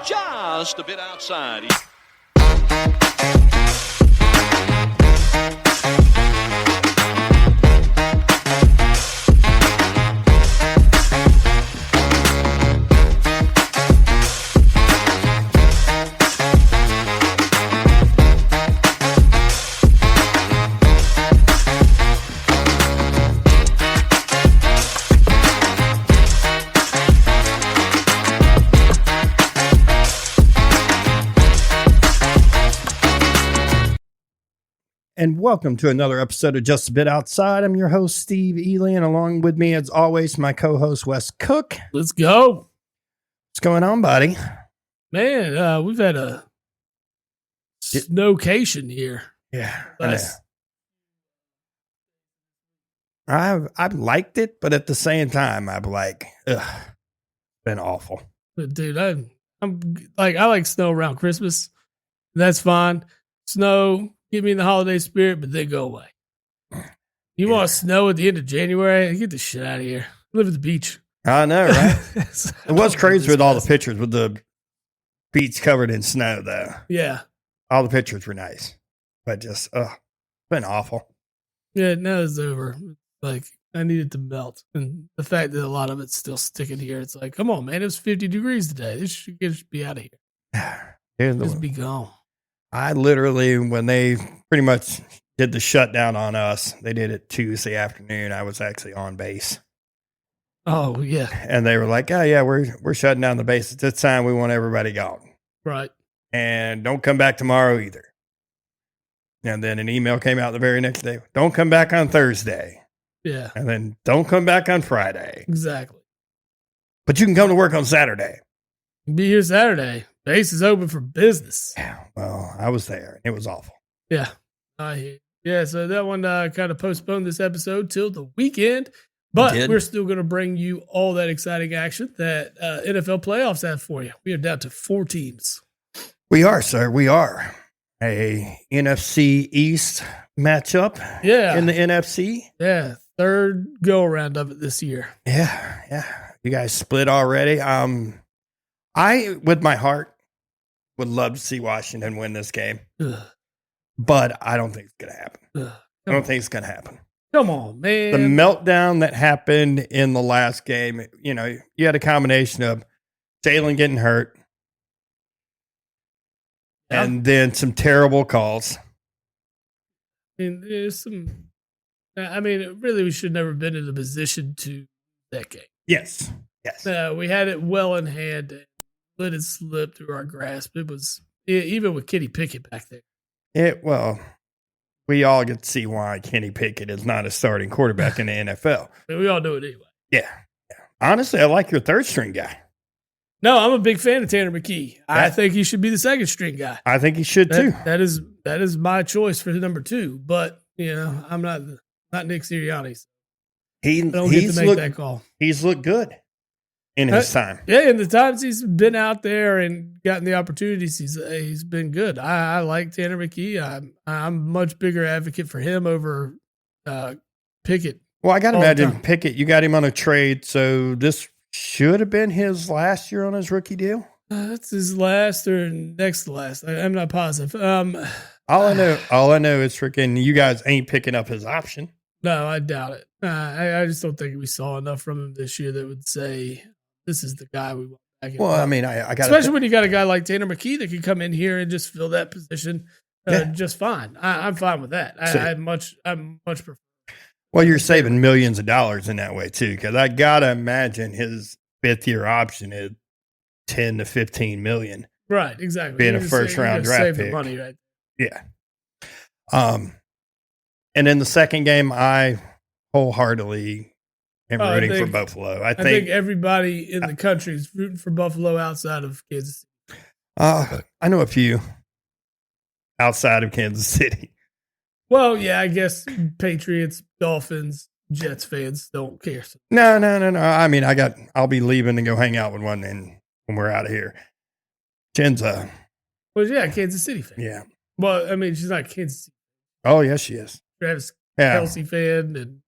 just a bit outside. And welcome to another episode of Just a Bit Outside. I'm your host, Steve Ely, and along with me, as always, my co-host, Wes Cook. Let's go. What's going on, buddy? Man, we've had a snowcation here. Yeah. Nice. I've liked it, but at the same time, I'm like, ugh, been awful. But dude, I'm like, I like snow around Christmas. That's fine. Snow, get me in the holiday spirit, but then go away. You want snow at the end of January? Get the shit out of here. Live at the beach. I know, right? It was crazy with all the pictures with the beach covered in snow, though. Yeah. All the pictures were nice, but just, been awful. Yeah, now it's over. Like, I need it to melt. And the fact that a lot of it's still sticking here, it's like, come on, man, it's 50 degrees today. This should be out of here. Just be gone. I literally, when they pretty much did the shutdown on us, they did it Tuesday afternoon. I was actually on base. Oh, yeah. And they were like, oh, yeah, we're shutting down the base. At this time, we want everybody gone. Right. And don't come back tomorrow either. And then an email came out the very next day. Don't come back on Thursday. Yeah. And then don't come back on Friday. Exactly. But you can come to work on Saturday. Be here Saturday. Base is open for business. Yeah. Well, I was there. It was awful. Yeah. Yeah. So that one kind of postponed this episode till the weekend, but we're still going to bring you all that exciting action that NFL playoffs have for you. We are down to 4 teams. We are, sir. We are. A NFC East matchup. Yeah. In the NFC. Yeah. Third go around of it this year. Yeah. Yeah. You guys split already. I, with my heart, would love to see Washington win this game. Ugh. But I don't think it's going to happen. I don't think it's going to happen. Come on, man. The meltdown that happened in the last game, you know, you had a combination of Jalen getting hurt and then some terrible calls. And there's really, we should never have been in a position to that game. Yes. Yes. We had it well in hand and let it slip through our grasp. It was, even with Kenny Pickett back there. Well, we all get to see why Kenny Pickett is not a starting quarterback in the NFL. We all know it anyway. Yeah. Honestly, I like your third string guy. No, I'm a big fan of Tanner McKee. I think he should be the second string guy. I think he should too. That is my choice for number 2. But I'm not Nick Sirianni. He don't get to make that call. He's looked good in his time. Yeah, in the times he's been out there and gotten the opportunities, he's been good. I like Tanner McKee. I'm a much bigger advocate for him over Pickett. Well, I got to imagine Pickett, you got him on a trade, so this should have been his last year on his rookie deal. That's his last or next to last. I'm not positive. All I know is freaking you guys ain't picking up his option. No, I doubt it. I just don't think we saw enough from him this year that would say this is the guy we want back in. Well, I mean, I got especially when you got a guy like Tanner McKee that can come in here and just fill that position just fine. I'm fine with that. I much prefer. Well, you're saving millions of dollars in that way too, because I gotta imagine his 5th year option is 10 to 15 million. Right, exactly. Being a first round draft save pick. The money, right? Yeah. And in the second game, I wholeheartedly am rooting for Buffalo. I think everybody in the country is rooting for Buffalo outside of Kansas City. I know a few outside of Kansas City. Well, yeah, I guess Patriots, Dolphins, Jets fans don't care. No. I mean, I'll be leaving to go hang out with one when we're out of here. Jen's Well, yeah, Kansas City fan. Yeah. Well, I mean, she's not Kansas City. Oh, yes, she is. Travis Kelce fan. And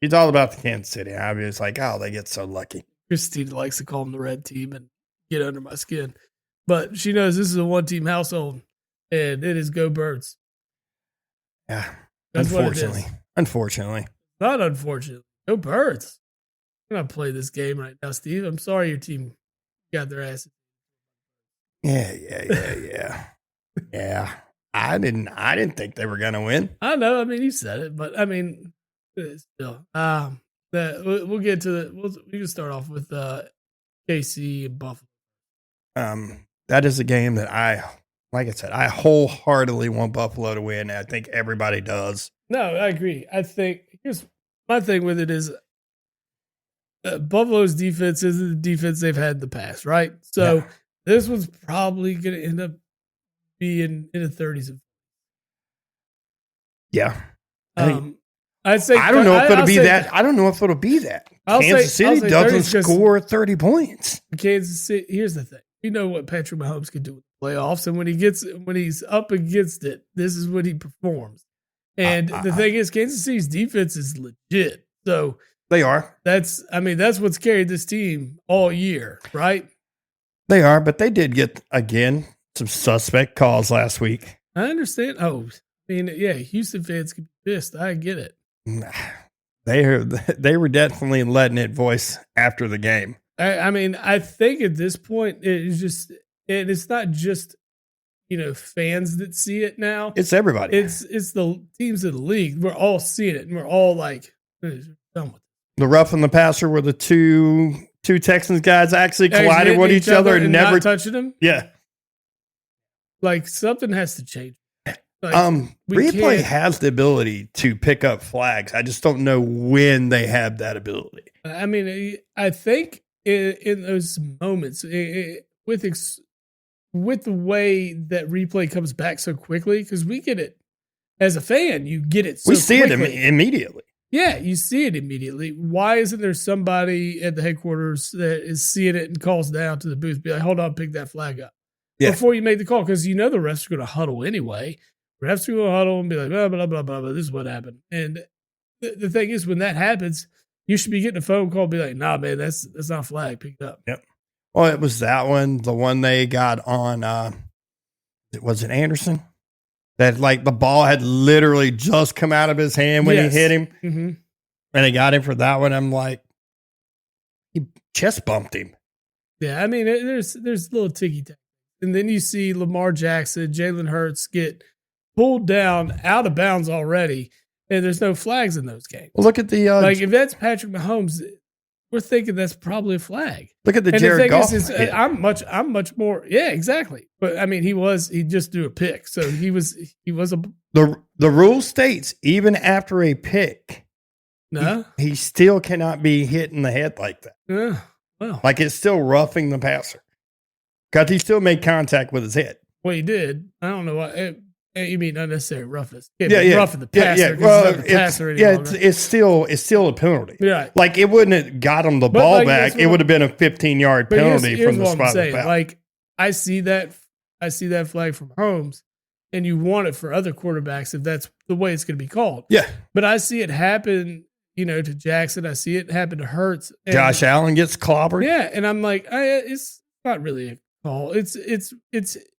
she's all about the Kansas City. I was like, oh, they get so lucky. Christine likes to call them the red team and get under my skin. but she knows this is a one-team household, and it is go Birds. Yeah, That's unfortunately. Not unfortunately. Go Birds. I'm going to play this game right now, Steve. I'm sorry your team got their asses. Yeah. Yeah. I didn't think they were going to win. I know. I mean, you said it, but I mean, still. We'll get to we can start off with KC and Buffalo. That is a game that like I said, I wholeheartedly want Buffalo to win. I think everybody does. No, I agree. I think here's my thing with it is Buffalo's defense isn't the defense they've had in the past, right? So this one's probably going to end up being in the 30s. Yeah. I'd say I don't know if it'll be that. I don't know if it'll be that. Kansas City doesn't score 30 points. Kansas City. Here's the thing. You know what Patrick Mahomes can do with the playoffs, and when he's up against it, this is what he performs. And the thing is, Kansas City's defense is legit. So they are. That's what's carried this team all year, right? They are, but they did get again some suspect calls last week. I understand. Oh, I mean, yeah, Houston fans can be pissed. I get it. They were definitely letting it voice after the game. I mean, I think at this point it's not just fans that see it now. It's everybody. It's the teams of the league. We're all seeing it, and we're all like, done with it. The rough and the passer were the two Texans guys actually collided with each other and never touching them. Yeah, like something has to change. Like, replay has the ability to pick up flags. I just don't know when they have that ability. I mean, I think in those moments, with the way that replay comes back so quickly, because we get it as a fan, you get it. We see quickly. It immediately. Yeah, you see it immediately. Why isn't there somebody at the headquarters that is seeing it and calls down to the booth, be like, "Hold on, pick that flag up," before you make the call? Because the refs are going to huddle anyway. Refs are going to huddle and be like, blah, blah, blah, blah, blah. This is what happened. And the thing is, when that happens, you should be getting a phone call and be like, nah, man, that's not a flag. Pick it up. Yep. Well, it was that one. The one they got on, was it Anderson? That like the ball had literally just come out of his hand when he hit him. Mm-hmm. And they got him for that one. I'm like, he chest bumped him. Yeah, I mean, there's little ticky-tack. And then you see Lamar Jackson, Jalen Hurts get pulled down out of bounds already, and there's no flags in those games. Well, look at the if that's Patrick Mahomes, we're thinking that's probably a flag. Look at the Jared Goff. I'm much more. Yeah, exactly. But I mean, he just threw a pick, so he was a. The rule states even after a pick, no, he still cannot be hit in the head like that. Yeah, well, like it's still roughing the passer because he still made contact with his head. Well, he did. I don't know what. You mean unnecessary roughness? Roughing the Yeah. passer. Well, it's still a penalty. Yeah, like it wouldn't have got him the ball back. It would have been a 15-yard penalty from the spot of the foul. Like I see that flag from Holmes, and you want it for other quarterbacks if that's the way it's going to be called. Yeah, but I see it happen. To Jackson. I see it happen to Hurts. Josh Allen gets clobbered. Yeah, and I'm like, it's not really a call. It's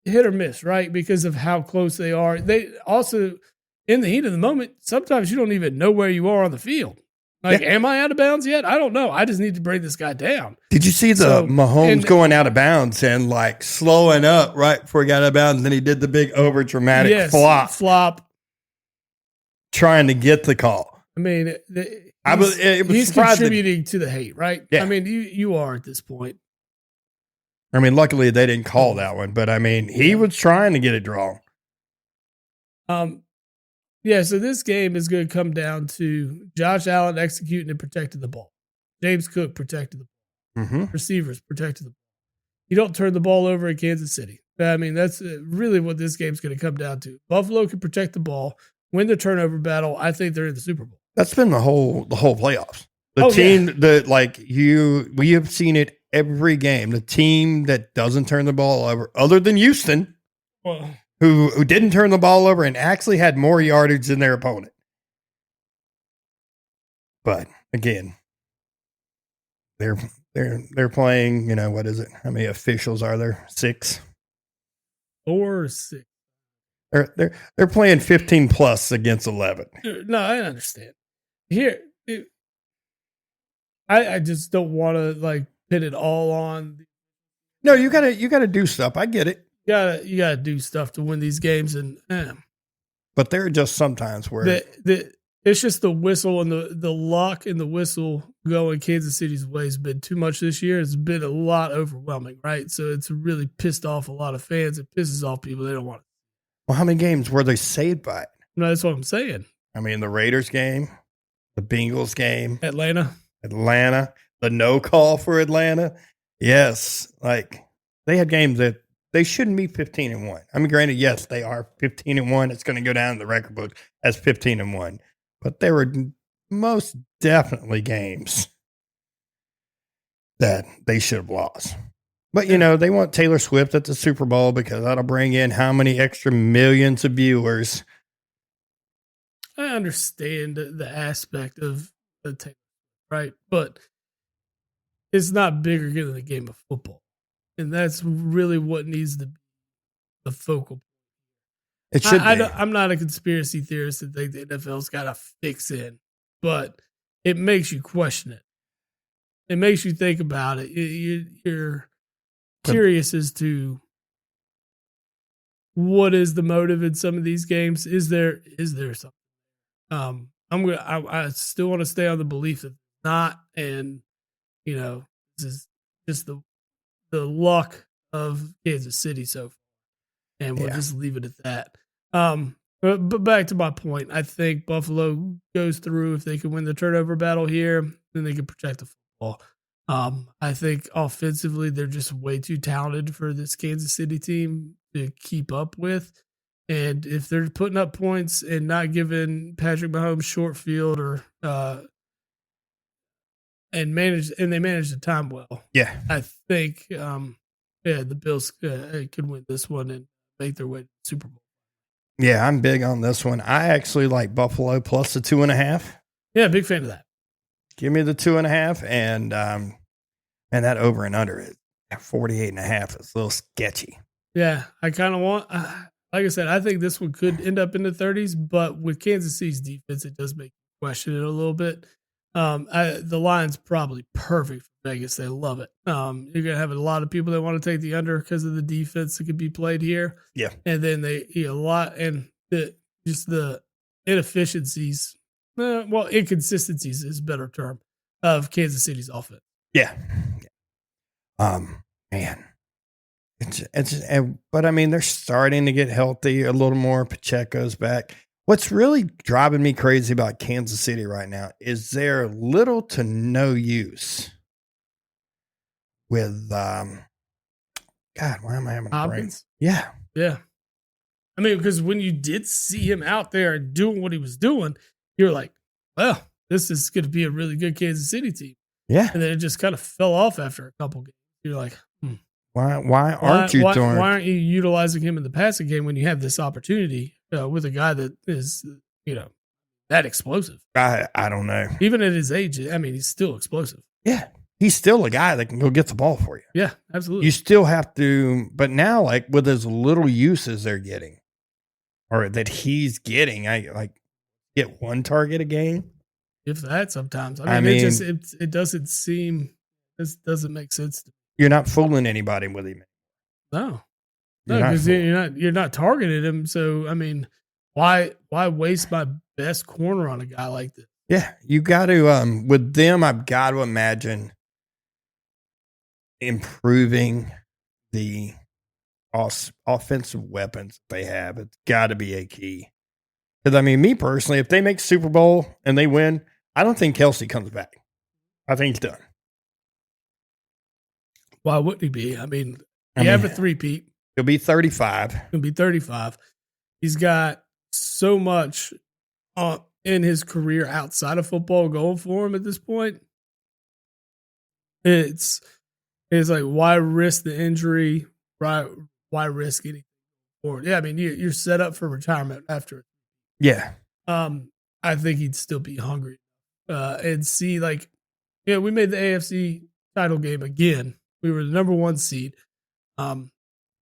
hit or miss, right? Because of how close they are. They also, in the heat of the moment, sometimes you don't even know where you are on the field. Like, am I out of bounds yet? I don't know. I just need to bring this guy down. Did you see Mahomes going out of bounds and like slowing up right before he got out of bounds? And then he did the big over dramatic flop, trying to get the call. I mean, he's contributing to the hate, right? Yeah. I mean, you are at this point. I mean, luckily they didn't call that one, but I mean, he was trying to get it drawn. Yeah, so this game is going to come down to Josh Allen executing and protecting the ball. James Cook protected the ball. Mm-hmm. Receivers protected the ball. You don't turn the ball over in Kansas City. I mean, that's really what this game's going to come down to. Buffalo can protect the ball, win the turnover battle. I think they're in the Super Bowl. That's been the whole playoffs. We have seen it every game. The team that doesn't turn the ball over, other than Houston, who didn't turn the ball over and actually had more yardage than their opponent. But again, they're playing. What is it? How many officials are there? 6. 4 or 6. They're playing 15 plus against 11. No, I understand. Here, I just don't want to like put it all on. No, you gotta do stuff. I get it. You gotta do stuff to win these games, and but there are just sometimes where it's just the whistle and the luck and the whistle going Kansas City's way has been too much this year. It's been a lot overwhelming, right? So it's really pissed off a lot of fans. It pisses off people. They don't want it. Well, how many games were they saved by it? No, that's what I'm saying. I mean, the Raiders game, the Bengals game, Atlanta, the no call for Atlanta. Yes, like they had games that they shouldn't be 15-1. I mean, granted, yes, they are 15-1. It's going to go down in the record book as 15-1, but there were most definitely games that they should have lost. But, they want Taylor Swift at the Super Bowl because that'll bring in how many extra millions of viewers. I understand the aspect of the Taylor, right? But it's not bigger than the game of football. And that's really what needs to be the focal point. It should be. I'm not a conspiracy theorist that think the NFL's got a fix in, but it makes you question it. It makes you think about it. You're curious as to what is the motive in some of these games. Is there something? I still want to stay on the belief that not, and this is just the luck of Kansas City so far, and we'll just leave it at that. But back to my point, I think Buffalo goes through. If they can win the turnover battle here, then they can protect the football. I think offensively, they're just way too talented for this Kansas City team to keep up with. And if they're putting up points and not giving Patrick Mahomes short field or they manage the time well, I think the Bills could win this one and make their way to the Super Bowl. Yeah, I'm big on this one. I actually like Buffalo plus the 2.5. Yeah, big fan of that. Give me the 2.5, and that over and under it 48.5 is a little sketchy. Yeah, I kind of want. Like I said, I think this one could end up in the 30s, but with Kansas City's defense, it does make you question it a little bit. The line's probably perfect for Vegas. They love it. You're gonna have a lot of people that want to take the under because of the defense that could be played here. Yeah, and then a lot and the inefficiencies. Inconsistencies is a better term of Kansas City's offense. Yeah. Man, but I mean, they're starting to get healthy a little more. Pacheco's back. What's really driving me crazy about Kansas City right now is their little to no use with, God, why am I having a brain? Yeah. Yeah. I mean, because when you did see him out there doing what he was doing, you're like, well, this is going to be a really good Kansas City team. Yeah. And then it just kind of fell off after a couple games. You're like, why aren't you utilizing him in the passing game when you have this opportunity with a guy that is, that explosive? I don't know. Even at his age, I mean, he's still explosive. Yeah. He's still a guy that can go get the ball for you. Yeah, absolutely. You still have to, but now, like, with as little uses they're getting, or that he's getting, I get one target a game. If that sometimes. I mean it doesn't seem, this doesn't make sense to me. You're not fooling anybody with him. No, because you're not targeting him. So I mean, why waste my best corner on a guy like this? Yeah, you got to. With them, I've got to imagine improving the offensive weapons they have. It's got to be a key. Because I mean, me personally, if they make Super Bowl and they win, I don't think Kelsey comes back. I think he's done. Why wouldn't he be? I mean, have a three-peat. He'll be 35. He'll be 35. He's got so much in his career outside of football going for him at this point. It's like, why risk the injury? Why risk anything forward? Yeah, I mean, you're set up for retirement after. Yeah. I think he'd still be hungry and see, like, we made the AFC title game again. We were the number 1 seed.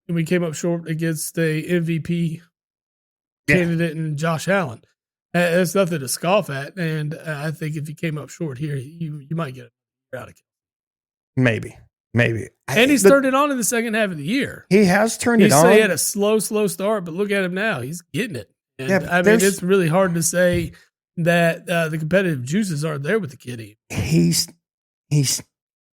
we came up short against a MVP candidate in Josh Allen. That's nothing to scoff at. And I think if he came up short here, you might get it out of it. Maybe. And he's turned it on in the second half of the year. He has turned it on. He had a slow start, but look at him now. He's getting it. And I mean, it's really hard to say that the competitive juices aren't there with the kid. He's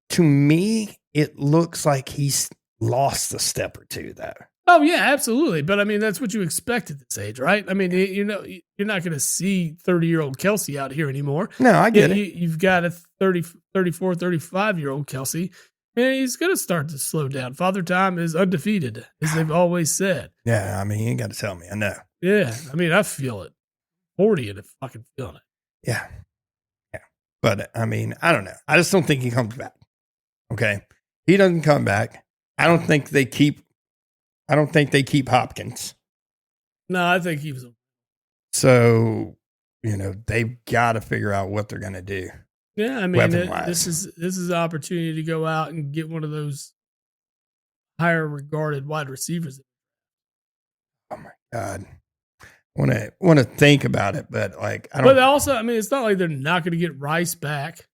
to me, it looks like he's lost a step or two there. Oh, yeah, absolutely. But I mean, that's what you expect at this age, right? I mean, you're not going to see 30-year-old Kelsey out here anymore. No, I get it. You've got a 34, 35-year-old Kelsey, and he's going to start to slow down. Father Time is undefeated, as they've always said. Yeah, I mean, you ain't got to tell me. I know. Yeah, I mean, I feel it. 40 and I'm fucking feeling it. Yeah. But, I mean, I don't know. I just don't think he comes back. Okay? He doesn't come back. I don't think they keep Hopkins. No, I think he was. So, they've got to figure out what they're going to do. Yeah, I mean, this is an opportunity to go out and get one of those higher regarded wide receivers. Oh my God. Want to think about it, but like I don't. But also, I mean, it's not like they're not going to get Rice back.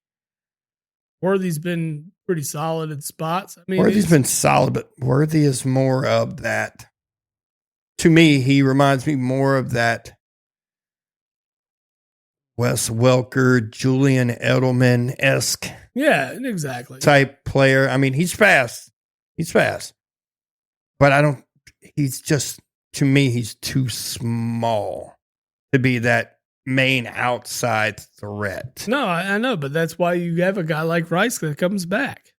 Worthy's been pretty solid in spots. I mean, Worthy's been solid, but Worthy is more of that. To me, he reminds me more of that Wes Welker, Julian Edelman-esque. Yeah, exactly. Type player. I mean, he's fast. But I don't. He's just. To me, he's too small to be that main outside threat. No, I know, but that's why you have a guy like Rice that comes back.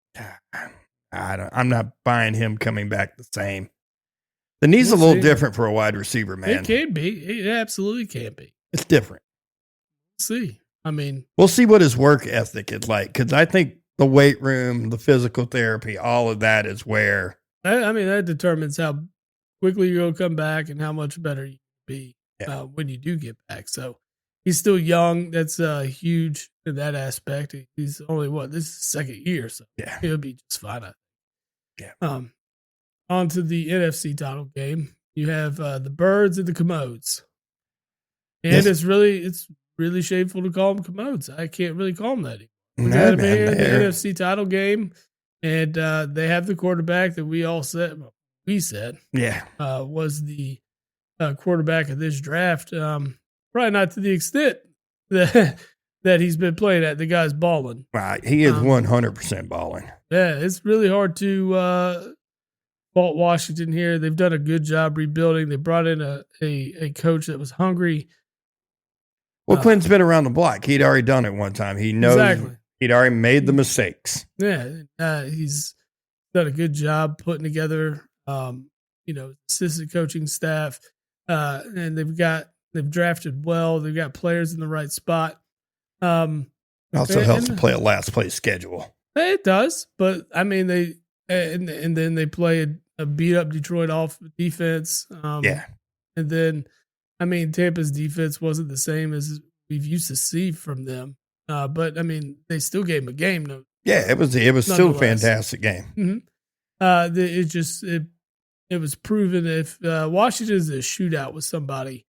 I'm not buying him coming back the same. The knee's a little different for a wide receiver, man. It can be. It absolutely can be. It's different. See, I mean, we'll see what his work ethic is like, because I think the weight room, the physical therapy, all of that is where. I mean, that determines how quickly you're going to come back and how much better you be when you do get back. So he's still young. That's huge in that aspect. He's only this is his second year, so he'll be just fine. On to the NFC title game. You have the Birds and the Commodes, and it's really shameful to call them Commodes. I can't really call them that anymore. The NFC title game, and they have the quarterback that we said was the quarterback of this draft. Probably not to the extent that he's been playing at. The guy's balling. Right. He is 100% balling. Yeah, it's really hard to fault Washington here. They've done a good job rebuilding. They brought in a coach that was hungry. Well, Quinn's been around the block. He'd already done it one time. He knows exactly. He'd already made the mistakes. Yeah, he's done a good job putting together assistant coaching staff, and they've drafted well. They've got players in the right spot. It also helps to play a last place schedule. It does, but I mean and then they play a beat up Detroit off defense. And then I mean Tampa's defense wasn't the same as we've used to see from them, but I mean they still gave them a game. No, it was still a fantastic game. Mm-hmm. It was proven if Washington is a shootout with somebody,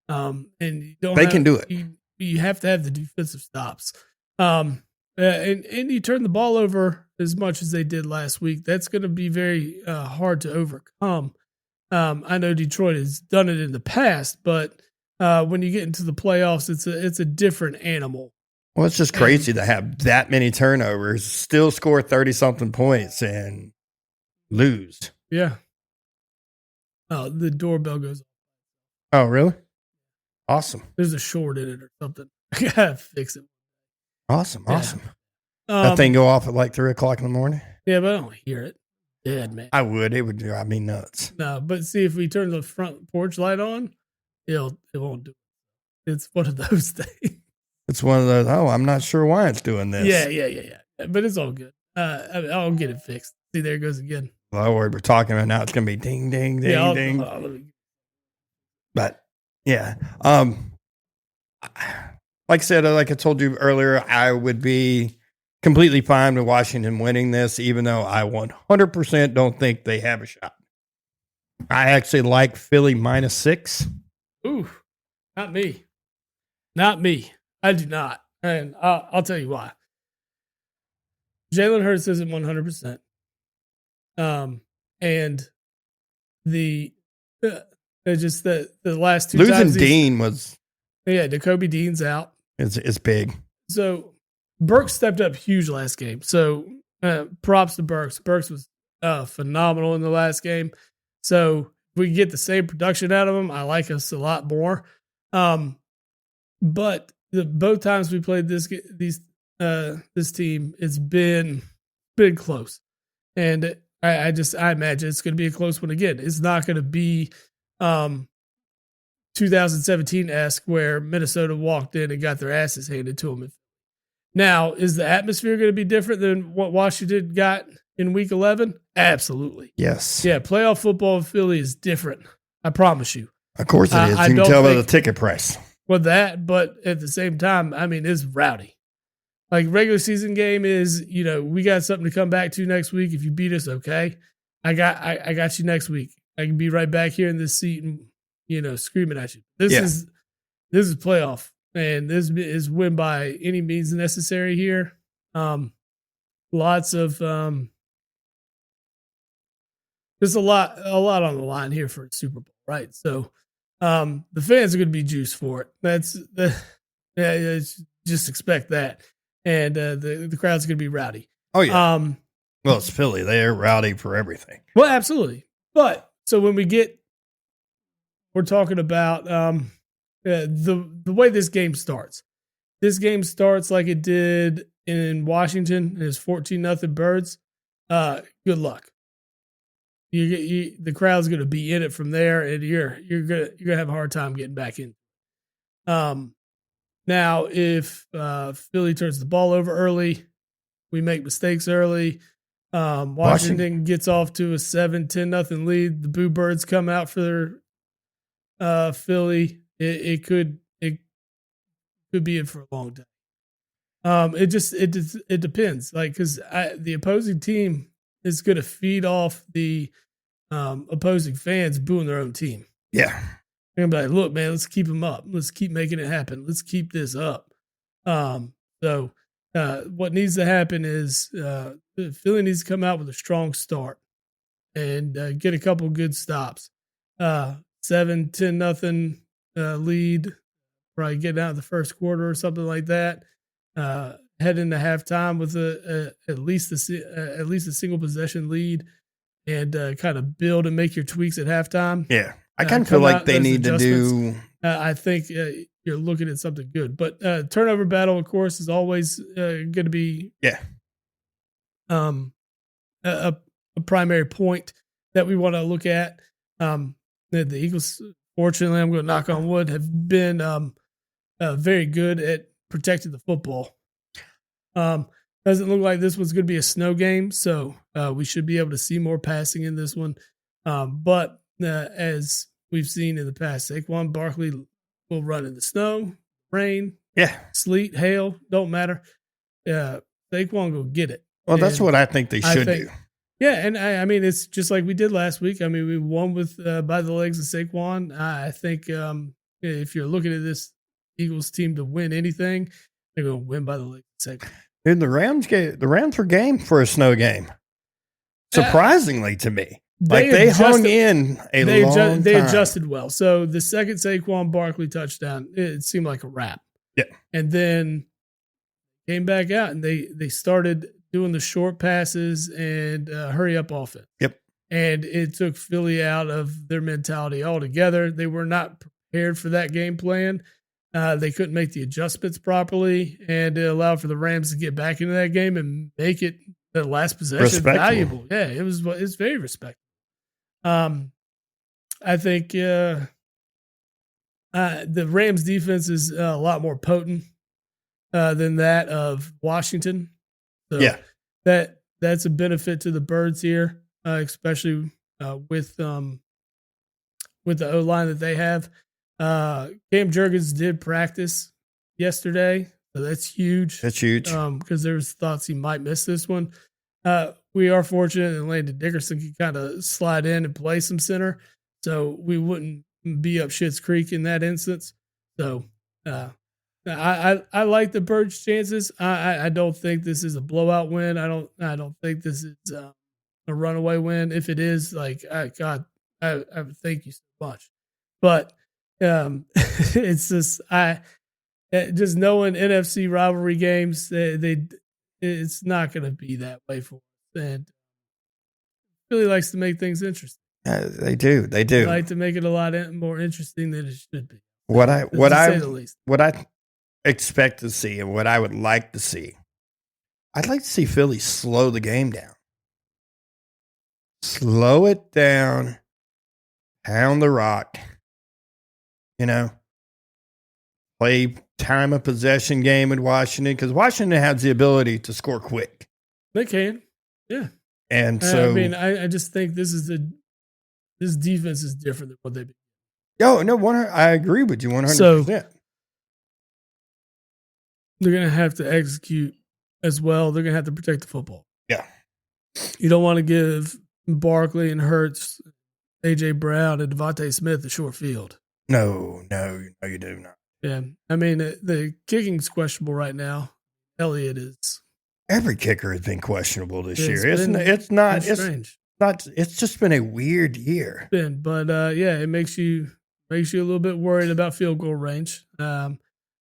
and they can do it. You have to have the defensive stops, and you turn the ball over as much as they did last week. That's going to be very hard to overcome. I know Detroit has done it in the past, but when you get into the playoffs, it's a different animal. Well, it's just crazy to have that many turnovers, still score 30-something points, and lose. Yeah. Oh, the doorbell goes off. Oh, really? Awesome. There's a short in it or something. I gotta fix it. Awesome. That thing go off at like 3:00 in the morning? Yeah, but I don't hear it. Dead, man. I would. It would drive me nuts. No, but see, if we turn the front porch light on, it won't do it. It's one of those things. It's one of those, I'm not sure why it's doing this. Yeah. But it's all good. I'll get it fixed. See, there it goes again. Lord, we're talking about now. It's going to be ding, ding, ding, ding. But yeah, like I said, like I told you earlier, I would be completely fine with Washington winning this, even though I 100% don't think they have a shot. I actually like Philly -6. Ooh, not me. Not me. I do not. And I'll tell you why. Jalen Hurts isn't 100%. And the just the last two Losing times Dean was Jacoby Dean's out. it's big. So Burks stepped up huge last game. So props to Burks. Burks was phenomenal in the last game. So if we get the same production out of him, I like us a lot more. But both times we played this team, it's been close, and I imagine it's going to be a close one again. It's not going to be 2017-esque where Minnesota walked in and got their asses handed to them. Now, is the atmosphere going to be different than what Washington got in Week 11? Absolutely. Yes. Yeah, playoff football in Philly is different. I promise you. Of course it is. You can tell by the ticket price. With that, but at the same time, I mean, it's rowdy. Like regular season game is, we got something to come back to next week. If you beat us, okay. I got you next week. I can be right back here in this seat and, screaming at you. This is playoff, and this is win by any means necessary here. Lots of just a lot on the line here for a Super Bowl, right? So the fans are going to be juiced for it. Just expect that. And the crowd's going to be rowdy. Oh, yeah. Well, it's Philly. They're rowdy for everything. Well, absolutely. But so when we're talking about the way this game starts. This game starts like it did in Washington. It's 14-0 Birds. Good luck. The crowd's going to be in it from there, and you're gonna have a hard time getting back in. Now, if Philly turns the ball over early, we make mistakes early. Washington gets off to a 7-10 lead. The Boo Birds come out for Philly. It could be in for a long day. It depends, because the opposing team is going to feed off the opposing fans booing their own team. Yeah. They're going to be like, look, man, let's keep them up. Let's keep making it happen. Let's keep this up. So what needs to happen is Philly needs to come out with a strong start and get a couple good stops. 7-10 lead, probably get out of the first quarter or something like that. Head into halftime with at least a single possession lead, and kind of build and make your tweaks at halftime. Yeah. I kind of feel like they need to do. I think you're looking at something good, but turnover battle, of course, is always going to be a primary point that we want to look at. The Eagles, fortunately, I'm going to knock on wood, have been very good at protecting the football. Doesn't look like this one's going to be a snow game, so we should be able to see more passing in this one. But as we've seen in the past, Saquon Barkley will run in the snow, rain, sleet, hail, don't matter. Saquon will get it. Well, that's what I think they should do. Yeah, and I mean, it's just like we did last week. I mean, we won with by the legs of Saquon. I think if you're looking at this Eagles team to win anything, they're going to win by the legs of Saquon. Dude, the Rams were game for a snow game. Surprisingly to me. They hung in a long time. They adjusted well. So the second Saquon Barkley touchdown, it seemed like a wrap. Yeah. And then came back out and they started doing the short passes and hurry up offense. Yep. And it took Philly out of their mentality altogether. They were not prepared for that game plan. They couldn't make the adjustments properly, and it allowed for the Rams to get back into that game and make it the last possession valuable. Yeah, it's very respectable. I think the Rams defense is a lot more potent than that of Washington. So that's a benefit to the Birds here, especially with the O-line that they have. Cam Jurgens did practice yesterday, so that's huge. Because there was thoughts he might miss this one. We are fortunate that Landon Dickerson can kind of slide in and play some center. So we wouldn't be up Schitt's Creek in that instance. So I like the Birds' chances. I don't think this is a blowout win. I don't think this is a runaway win. If it is, like, God, I thank you so much. But it's just just knowing NFC rivalry games, it's not going to be that way for us. And Philly likes to make things interesting. They do. They like to make it a lot more interesting than it should be. What I expect to see and what I would like to see, I'd like to see Philly slow the game down. Slow it down. Pound the rock. Play time of possession game in Washington, because Washington has the ability to score quick. They can. Yeah. And so, I just think this defense is different than what they've been. I agree with you 100%. So they're going to have to execute as well. They're going to have to protect the football. Yeah. You don't want to give Barkley and Hurts, A.J. Brown, and Devontae Smith the short field. No, you do not. Yeah. The kicking's questionable right now. Elliott is. Every kicker has been questionable this year, isn't it? It's strange. It's just been a weird year. It makes you a little bit worried about field goal range. It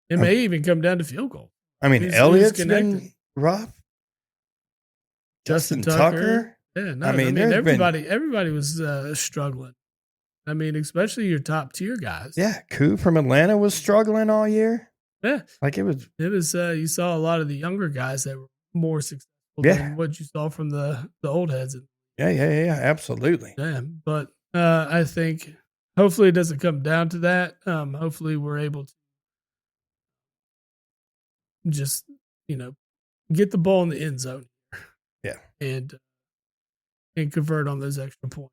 may even come down to field goal. Elliott's been rough. Justin Tucker. Yeah, no, everybody was struggling. Especially your top tier guys. Yeah, Koo from Atlanta was struggling all year. Yeah, it was. You saw a lot of the younger guys that were more successful than what you saw from the old heads. Yeah, absolutely. Yeah, but I think hopefully it doesn't come down to that. Hopefully we're able to just get the ball in the end zone. Yeah, and convert on those extra points.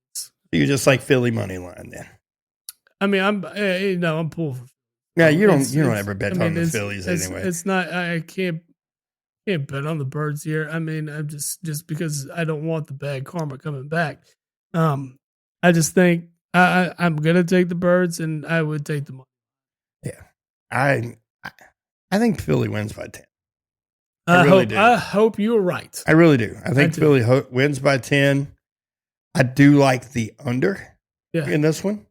You're just like Philly money line then. I'm pulling for. Yeah, you don't ever bet on the Phillies anyway. It's not. I can't bet on the Birds here. I'm just because I don't want the bad karma coming back. I just think I'm gonna take the Birds, and I would take the money. Yeah, I think Philly wins by 10. I really do. I hope you're right. I really do. I think Philly wins by 10. I do like the under in this one,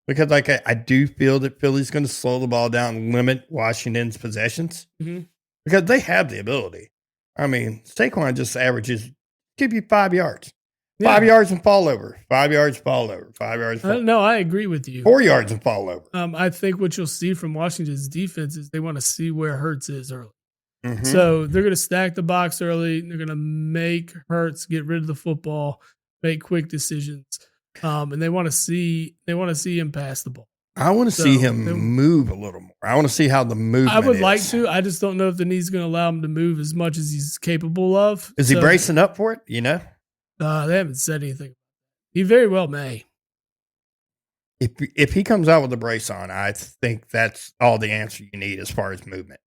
because I do feel that Philly's going to slow the ball down and limit Washington's possessions, because they have the ability. Saquon just averages, give you 5 yards. 5 yards and fall over. 5 yards, fall over. 5 yards. No, I agree with you. 4 yards and fall over. I think what you'll see from Washington's defense is they want to see where Hurts is early. Mm-hmm. So they're going to stack the box early. They're going to make Hurts get rid of the football, make quick decisions, and they want to see him pass the ball. I want to see him move a little more. I want to see how the movement. I would like to. I just don't know if the knee's going to allow him to move as much as he's capable of. Is he bracing up for it? They haven't said anything. He very well may. If he comes out with a brace on, I think that's all the answer you need as far as movement.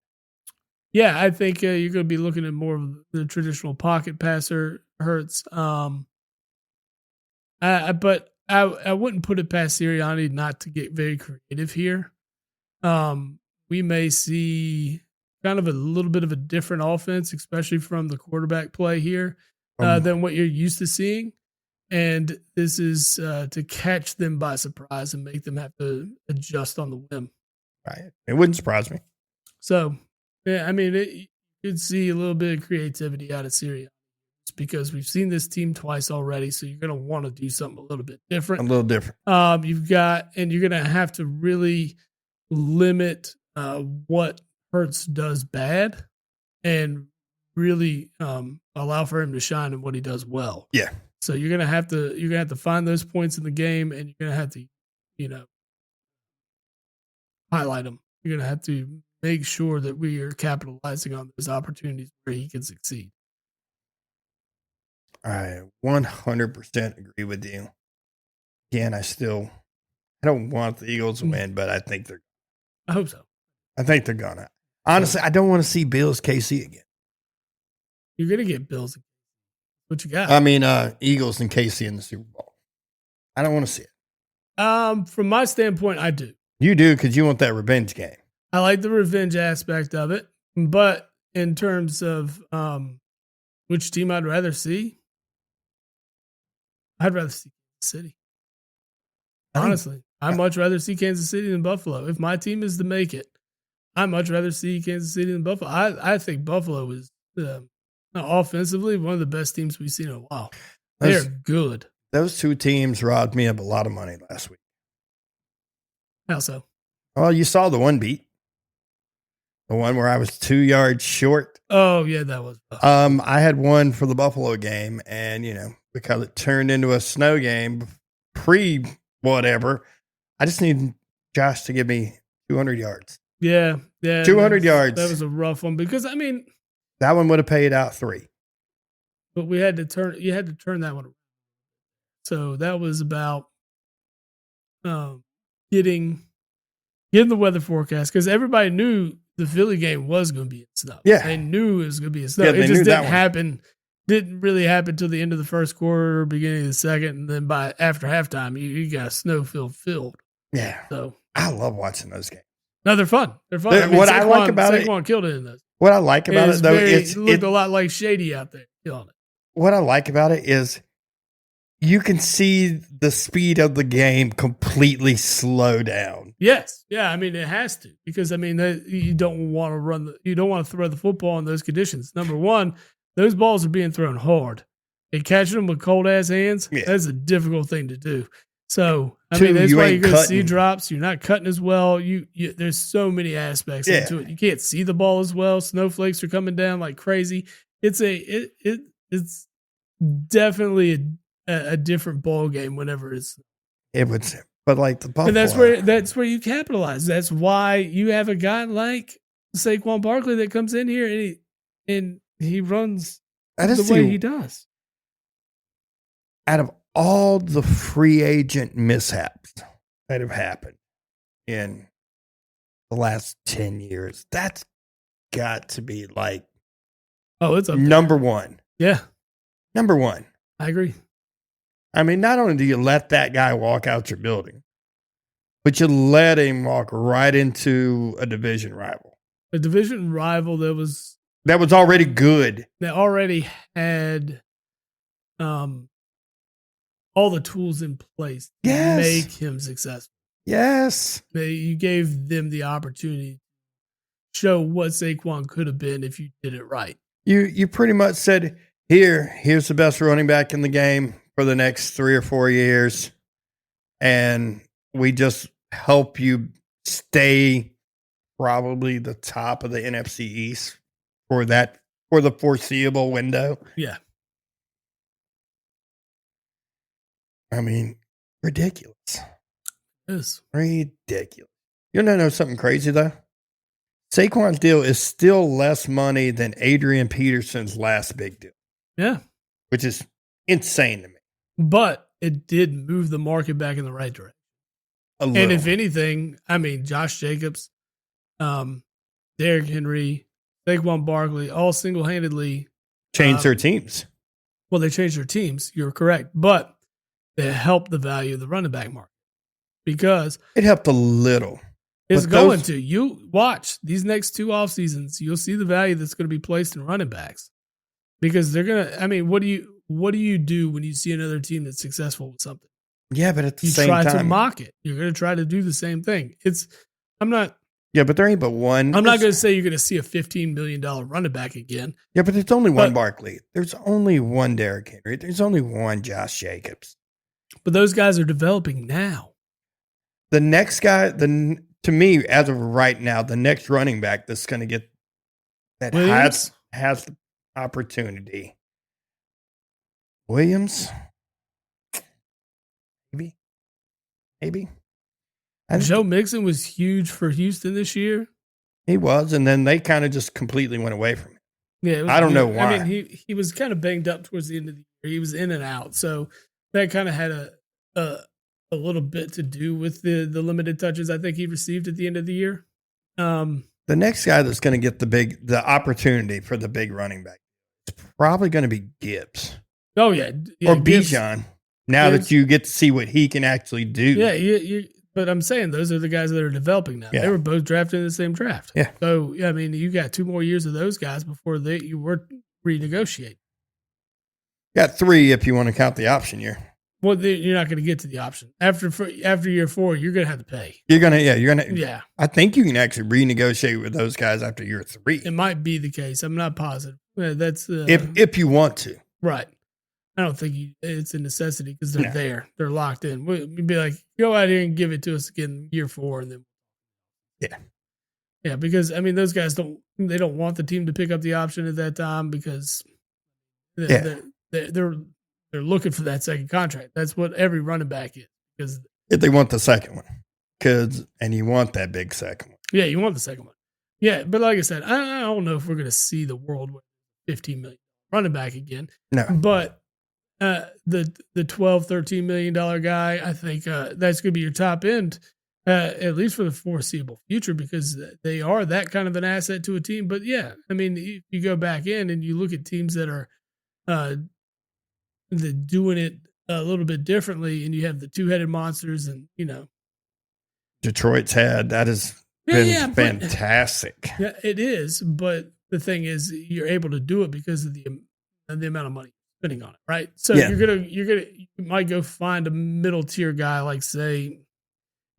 Yeah, I think you're going to be looking at more of the traditional pocket passer Hurts. But I wouldn't put it past Sirianni not to get very creative here. We may see kind of a little bit of a different offense, especially from the quarterback play here, than what you're used to seeing. And this is to catch them by surprise and make them have to adjust on the whim. Right. It wouldn't surprise me. So, yeah, you could see a little bit of creativity out of Sirianni. Because we've seen this team twice already, so you're going to want to do something a little bit different. A little different. You're going to have to really limit what Hurts does bad, and really allow for him to shine in what he does well. Yeah. So you're going to have to find those points in the game, and you're going to have to, highlight them. You're going to have to make sure that we are capitalizing on those opportunities where he can succeed. I 100% agree with you. Again, I don't want the Eagles to win, but I hope so. I think they're gonna. Honestly, I don't want to see Bills KC again. You're gonna get Bills. What you got? Eagles and KC in the Super Bowl. I don't want to see it. From my standpoint, I do. You do because you want that revenge game. I like the revenge aspect of it, but in terms of which team I'd rather see, I'd rather see Kansas City. Honestly, I'd much rather see Kansas City than Buffalo. If my team is to make it, I'd much rather see Kansas City than Buffalo. I think Buffalo is offensively one of the best teams we've seen in a while. They're good. Those two teams robbed me of a lot of money last week. How so? Well, you saw the one beat. The one where I was 2 yards short. Oh, yeah, that was. I had one for the Buffalo game, and, because it turned into a snow game pre-whatever, I just need Josh to give me 200 yards. Yeah. 200 yards. That was a rough one because, that one would have paid out 3. But you had to turn that one around. So that was about getting the weather forecast because everybody knew the Philly game was going to be in snow. Yeah. They knew it was going to be in snow. Yeah, it just didn't happen. Didn't really happen till the end of the first quarter, beginning of the second, and then after halftime, you got a snow-filled field. Yeah. So I love watching those games. No, they're fun. They're fun. What I like about Saquon killed it in those. What I like about it, though, it looked a lot like Shady out there killing it. What I like about it is you can see the speed of the game completely slow down. Yes. Yeah. It has to because you don't want to you don't want to throw the football in those conditions. Number one, those balls are being thrown hard and catching them with cold ass hands. Yeah. That's a difficult thing to do. So, that's why you're going to see drops. You're not cutting as well. There's so many aspects into it. You can't see the ball as well. Snowflakes are coming down like crazy. It's definitely a different ball game whenever it would, but like the Buffalo. And that's where you capitalize. That's why you have a guy like Saquon Barkley that comes in here and he runs the way he does. Out of all the free agent mishaps that have happened in the last 10 years, that's got to be like it's up number one. Yeah. Number one. I agree. Not only do you let that guy walk out your building, but you let him walk right into a division rival. A division rival that was already good. That already had all the tools in place to make him successful. Yes. You gave them the opportunity to show what Saquon could have been if you did it right. You pretty much said, here's the best running back in the game for the next 3 or 4 years. And we just help you stay probably the top of the NFC East for the foreseeable window. Yeah. Ridiculous. It is. Ridiculous. You know something crazy, though? Saquon's deal is still less money than Adrian Peterson's last big deal. Yeah. Which is insane to me. But it did move the market back in the right direction. A little. And if anything, Josh Jacobs, Derrick Henry, Saquon Barkley, all single-handedly changed their teams. Well, they changed their teams. You're correct. But it helped the value of the running back market because it helped a little. It's going to. You watch these next 2 off seasons, you'll see the value that's going to be placed in running backs because they're going to. What do you do when you see another team that's successful with something? Yeah, but at the same time, you try to mock it. You're going to try to do the same thing. I'm not. Yeah, but there ain't but one. I'm not going to say you're going to see a $15 million running back again. Yeah, but there's only one Barkley. There's only one Derrick Henry. There's only one Josh Jacobs. But those guys are developing now. The next guy, to me, as of right now, the next running back that's going to get that has the opportunity. Williams? Maybe. Joe Mixon was huge for Houston this year. He was, and then they kind of just completely went away from it. Yeah, I don't know why. He was kind of banged up towards the end of the year. He was in and out, so that kind of had a little bit to do with the limited touches I think he received at the end of the year. The next guy that's going to get the opportunity for the big running back is probably going to be Gibbs. Oh yeah, or Bijan. Now that you get to see what he can actually do. Yeah, but I'm saying those are the guys that are developing now. Yeah. They were both drafted in the same draft. Yeah. So, I mean, you got 2 more years of those guys before you were renegotiate. Got 3 if you want to count the option year. Well, you're not going to get to the option. After year 4, you're going to have to pay. You're going to. Yeah. I think you can actually renegotiate with those guys after year 3. It might be the case. I'm not positive. That's if you want to. Right. I don't think it's a necessity because they're there. They're locked in. We'd be like, go out here and give it to us again year 4. And then. Yeah. Yeah. Because, I mean, those guys don't want the team to pick up the option at that time because they're looking for that second contract. That's what every running back is. Because if they want the second one. And you want that big second one. Yeah, you want the second one. Yeah. But like I said, I don't know if we're going to see the world with $15 million running back again. No. But, the $12, $13 million guy, I think that's going to be your top end, at least for the foreseeable future, because they are that kind of an asset to a team. But yeah, I mean, if you go back in and you look at teams that are doing it a little bit differently, and you have the 2-headed monsters, and Detroit's had that has been fantastic. Yeah, it is. But the thing is, you're able to do it because of the amount of money spending on it, right? So you might go find a middle tier guy, like say,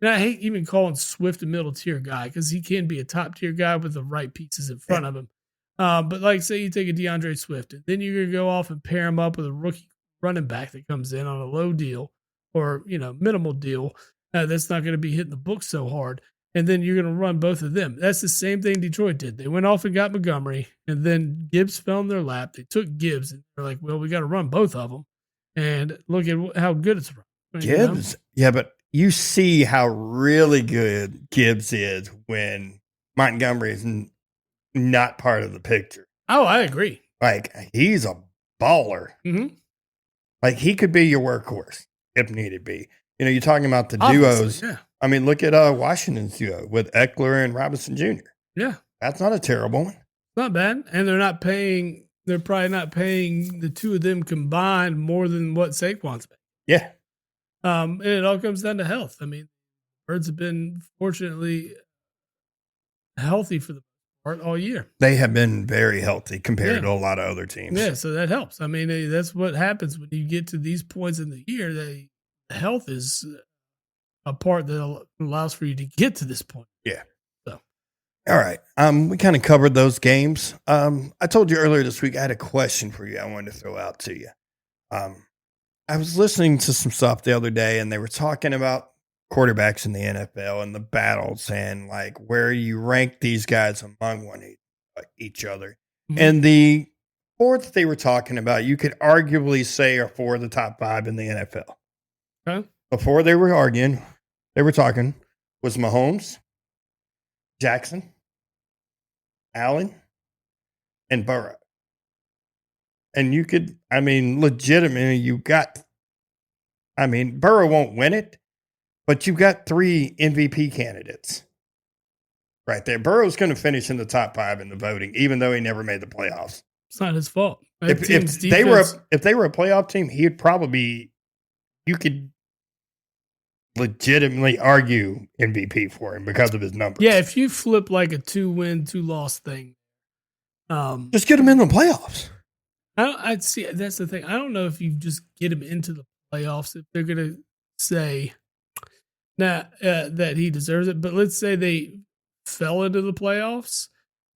and I hate even calling Swift a middle tier guy because he can be a top tier guy with the right pieces in front of him. But like say you take a DeAndre Swift, and then you're gonna go off and pair him up with a rookie running back that comes in on a low deal or minimal deal that's not going to be hitting the book so hard. And then you're going to run both of them. That's the same thing Detroit did. They went off and got Montgomery, and then Gibbs fell in their lap. They took Gibbs, and they're like, well, we got to run both of them. And look at how good it's run. Gibbs? Yeah, but you see how really good Gibbs is when Montgomery is not part of the picture. Oh, I agree. Like, he's a baller. Mm-hmm. Like, he could be your workhorse if needed be. You're talking about the duos. Yeah. I mean, look at Washington's duo with Eckler and Robinson Jr. Yeah. That's not a terrible one. Not bad. And they're probably not paying the 2 of them combined more than what Saquon's paying. Yeah. And it all comes down to health. I mean, Birds have been fortunately healthy for the part all year. They have been very healthy compared to a lot of other teams. Yeah, so that helps. I mean, that's what happens when you get to these points in the year. Health is a part that allows for you to get to this point. Yeah. So, all right. We kind of covered those games. I told you earlier this week I had a question for you I wanted to throw out to you. I was listening to some stuff the other day, and they were talking about quarterbacks in the NFL and the battles and like where you rank these guys among each other. Mm-hmm. And the 4 that they were talking about, you could arguably say are 4 of the top 5 in the NFL. Okay. Before they were arguing, they were talking, was Mahomes, Jackson, Allen, and Burrow. And you could, legitimately, Burrow won't win it, but you got 3 MVP candidates right there. Burrow's going to finish in the top 5 in the voting, even though he never made the playoffs. It's not his fault. If they were a playoff team, he'd probably be, you could legitimately argue MVP for him because of his numbers. Yeah, if you flip like a 2-win, 2-loss thing, just get him in the playoffs. I'd see. That's the thing. I don't know if you just get him into the playoffs if they're going to say that he deserves it. But let's say they fell into the playoffs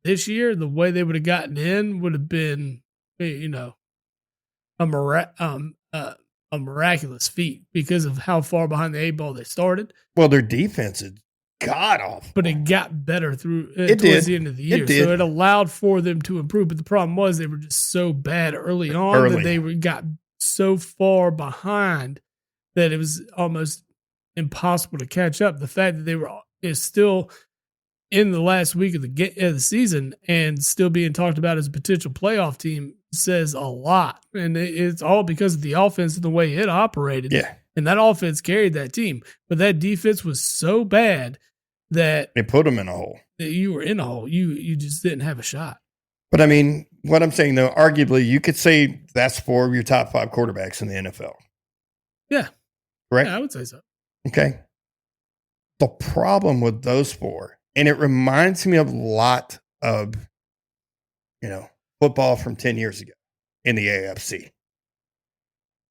this year. The way they would have gotten in would have been, a miraculous feat because of how far behind the 8 ball they started. Well, their defense is god awful, but it got better towards the end of the year. So it allowed for them to improve. But the problem was they were just so bad early on that they got so far behind that it was almost impossible to catch up. The fact that they were still in the last week of the season and still being talked about as a potential playoff team says a lot. And it's all because of the offense and the way it operated. Yeah. And that offense carried that team. But that defense was so bad that it put them in a hole. That you were in a hole. You just didn't have a shot. But what I'm saying though, arguably you could say that's 4 of your top 5 quarterbacks in the NFL. Yeah. Correct? Yeah, I would say so. Okay. The problem with those four, and it reminds me of a lot of, football from 10 years ago in the AFC.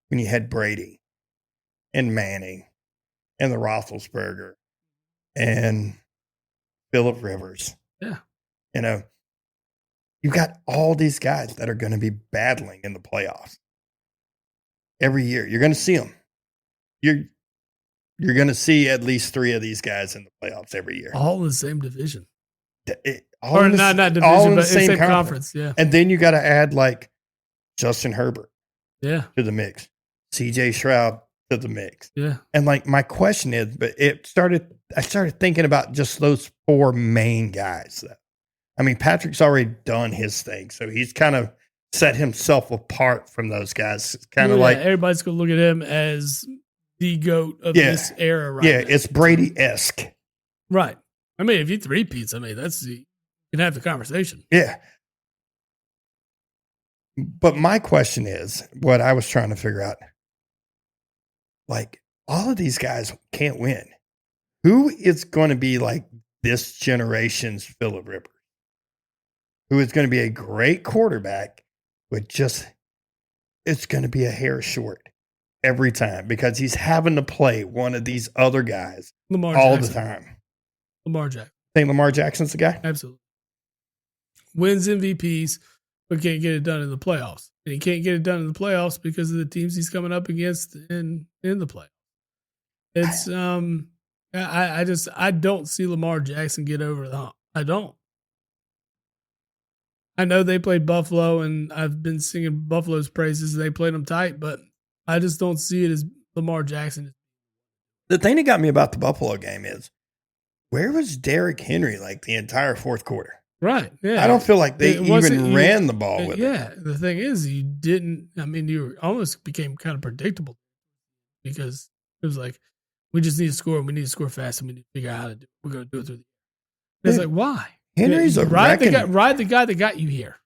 When you had Brady and Manning and the Roethlisberger and Phillip Rivers. Yeah. You've got all these guys that are going to be battling in the playoffs every year. You're going to see them. You're going to see at least three of these guys in the playoffs every year. All in the same division. Not division, all in but the same conference. Yeah. And then you got to add like Justin Herbert to the mix, CJ Stroud to the mix. Yeah. And like my question is, but I started thinking about just those four main guys. I mean, Patrick's already done his thing, so he's kind of set himself apart from those guys. It's kind of like everybody's going to look at him as the GOAT of this era, right? Yeah, now. It's Brady-esque. Right. I mean, if he three-peats, you can have the conversation. Yeah. But my question is, what I was trying to figure out, like, all of these guys can't win. Who is going to be like this generation's Phillip Rivers? Who is going to be a great quarterback, but it's going to be a hair short every time because he's having to play one of these other guys all the time. Lamar Jackson. Think Lamar Jackson's the guy? Absolutely. Wins MVPs, but can't get it done in the playoffs. And he can't get it done in the playoffs because of the teams he's coming up against in the playoffs. It's I don't see Lamar Jackson get over the hump. I don't. I know they played Buffalo, and I've been singing Buffalo's praises. They played them tight, but I just don't see it as Lamar Jackson. The thing that got me about the Buffalo game is, where was Derrick Henry like the entire fourth quarter? Right. Yeah. I don't feel like they ran the ball with him. Yeah. The thing is, you almost became kind of predictable because it was like, we just need to score, and we need to score fast, and we need to figure out how to do it. We're going to do it through the air. It's like, why? Henry's ride the guy that got you here.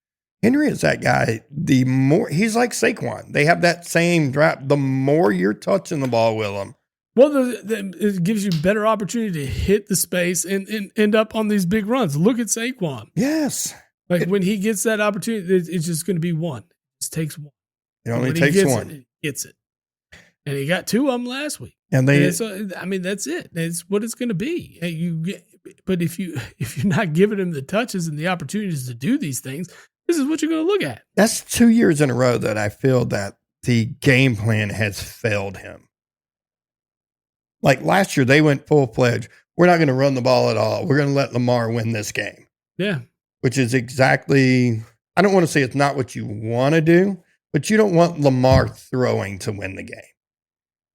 Henry is that guy. He's like Saquon. They have that same draft. The more you're touching the ball with him, well, it gives you better opportunity to hit the space and end up on these big runs. Look at Saquon. Yes. When he gets that opportunity, it's just going to be one. It just takes one. It only takes one. He gets it. And he got two of them last week. And that's it. That's what it's going to be. But if you're not giving him the touches and the opportunities to do these things, this is what you're going to look at. That's 2 years in a row that I feel that the game plan has failed him. Like last year, they went full-fledged. We're not going to run the ball at all. We're going to let Lamar win this game. Yeah. Which is exactly, I don't want to say it's not what you want to do, but you don't want Lamar throwing to win the game.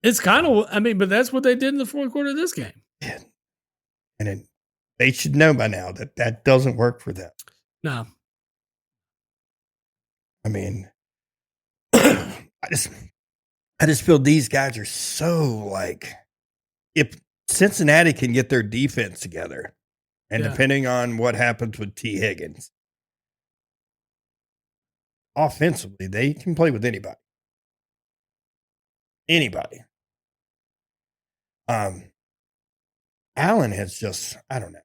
It's kind of, but that's what they did in the fourth quarter of this game. Yeah. And they should know by now that doesn't work for them. No. I just feel these guys are so like, if Cincinnati can get their defense together, and depending on what happens with T. Higgins, offensively, they can play with anybody. Anybody. Allen has just, I don't know.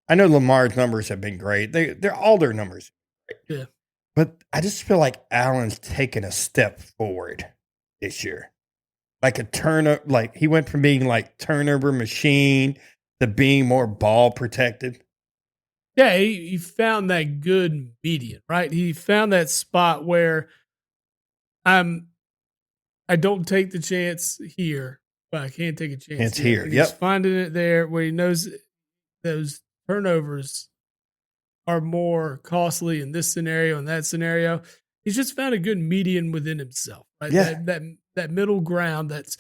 I know Lamar's numbers have been great. They're all their numbers. Yeah. But I just feel like Allen's taken a step forward this year. Like a turnover, like he went from being like turnover machine to being more ball protected. Yeah, he found that good median, right? He found that spot where I don't take the chance here, but I can't take a chance it's here. And Yep. He's finding it there where he knows those turnovers are more costly in this scenario and that scenario. He's just found a good median within himself, right? Yeah. That middle ground that's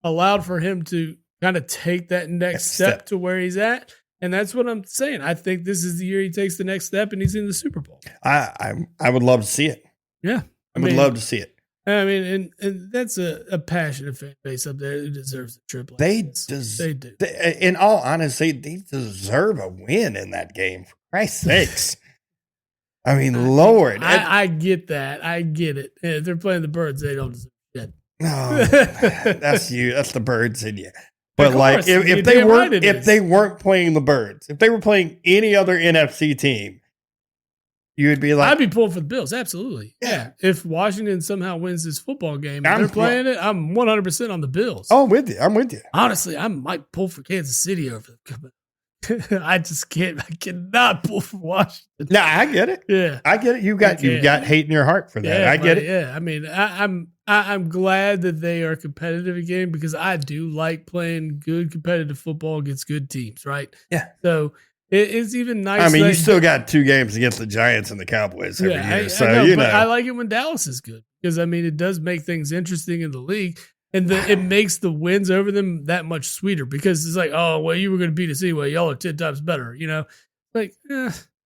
allowed for him to kind of take that next step to where he's at. And that's what I'm saying. I think this is the year he takes the next step and he's in the Super Bowl. I would love to see it. Yeah. I would love to see it. And that's a passionate fan base up there that deserves a trip. Like they do. In all honesty, they deserve a win in that game. For Christ's sakes. Lord. I get that. I get it. And if they're playing the Birds, they don't deserve it. No, that's you. That's the birds in you. But Of like, course, if you're they damn weren't, right it if is. they weren't playing the birds, if they were playing any other NFC team, you would be like, I'd be pulling for the Bills. Absolutely. Yeah. Yeah. If Washington somehow wins this football game and I'm- they're playing it, I'm 100% on the Bills. "Oh, I'm with you. I'm with you." Honestly, I might pull for Kansas City over them. I just can't. I cannot pull for Washington. No, I get it. Yeah. I get it. You've got hate in your heart for that. Yeah, I get but, it. Yeah, I mean, I'm glad that they are competitive again because I do like playing good competitive football against good teams, right? Yeah. So it's even nice. I mean, that- you still got 2 games against the Giants and the Cowboys every year, so you know. But I like it when Dallas is good because I mean it does make things interesting in the league, and it makes the wins over them that much sweeter because it's like, oh well, you were going to beat us anyway. Y'all are 10 times better, you know. Like,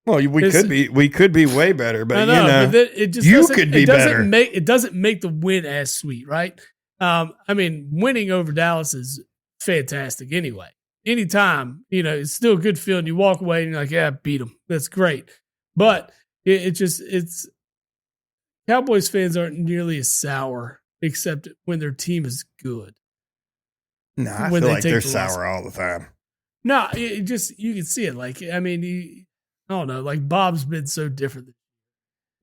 well, we could be way better, but I know, you know, but it just you doesn't- could be it doesn't better. It doesn't make the win as sweet, right? I mean, winning over Dallas is fantastic anyway. Anytime, you know, it's still a good feeling. You walk away and you're like, yeah, beat them. That's great. But it's Cowboys fans aren't nearly as sour, except when their team is good. No, I when feel they like take they're the loss. sour all the time. No, it just you can see it. Like, I mean, I don't know. Like Bob's been so different.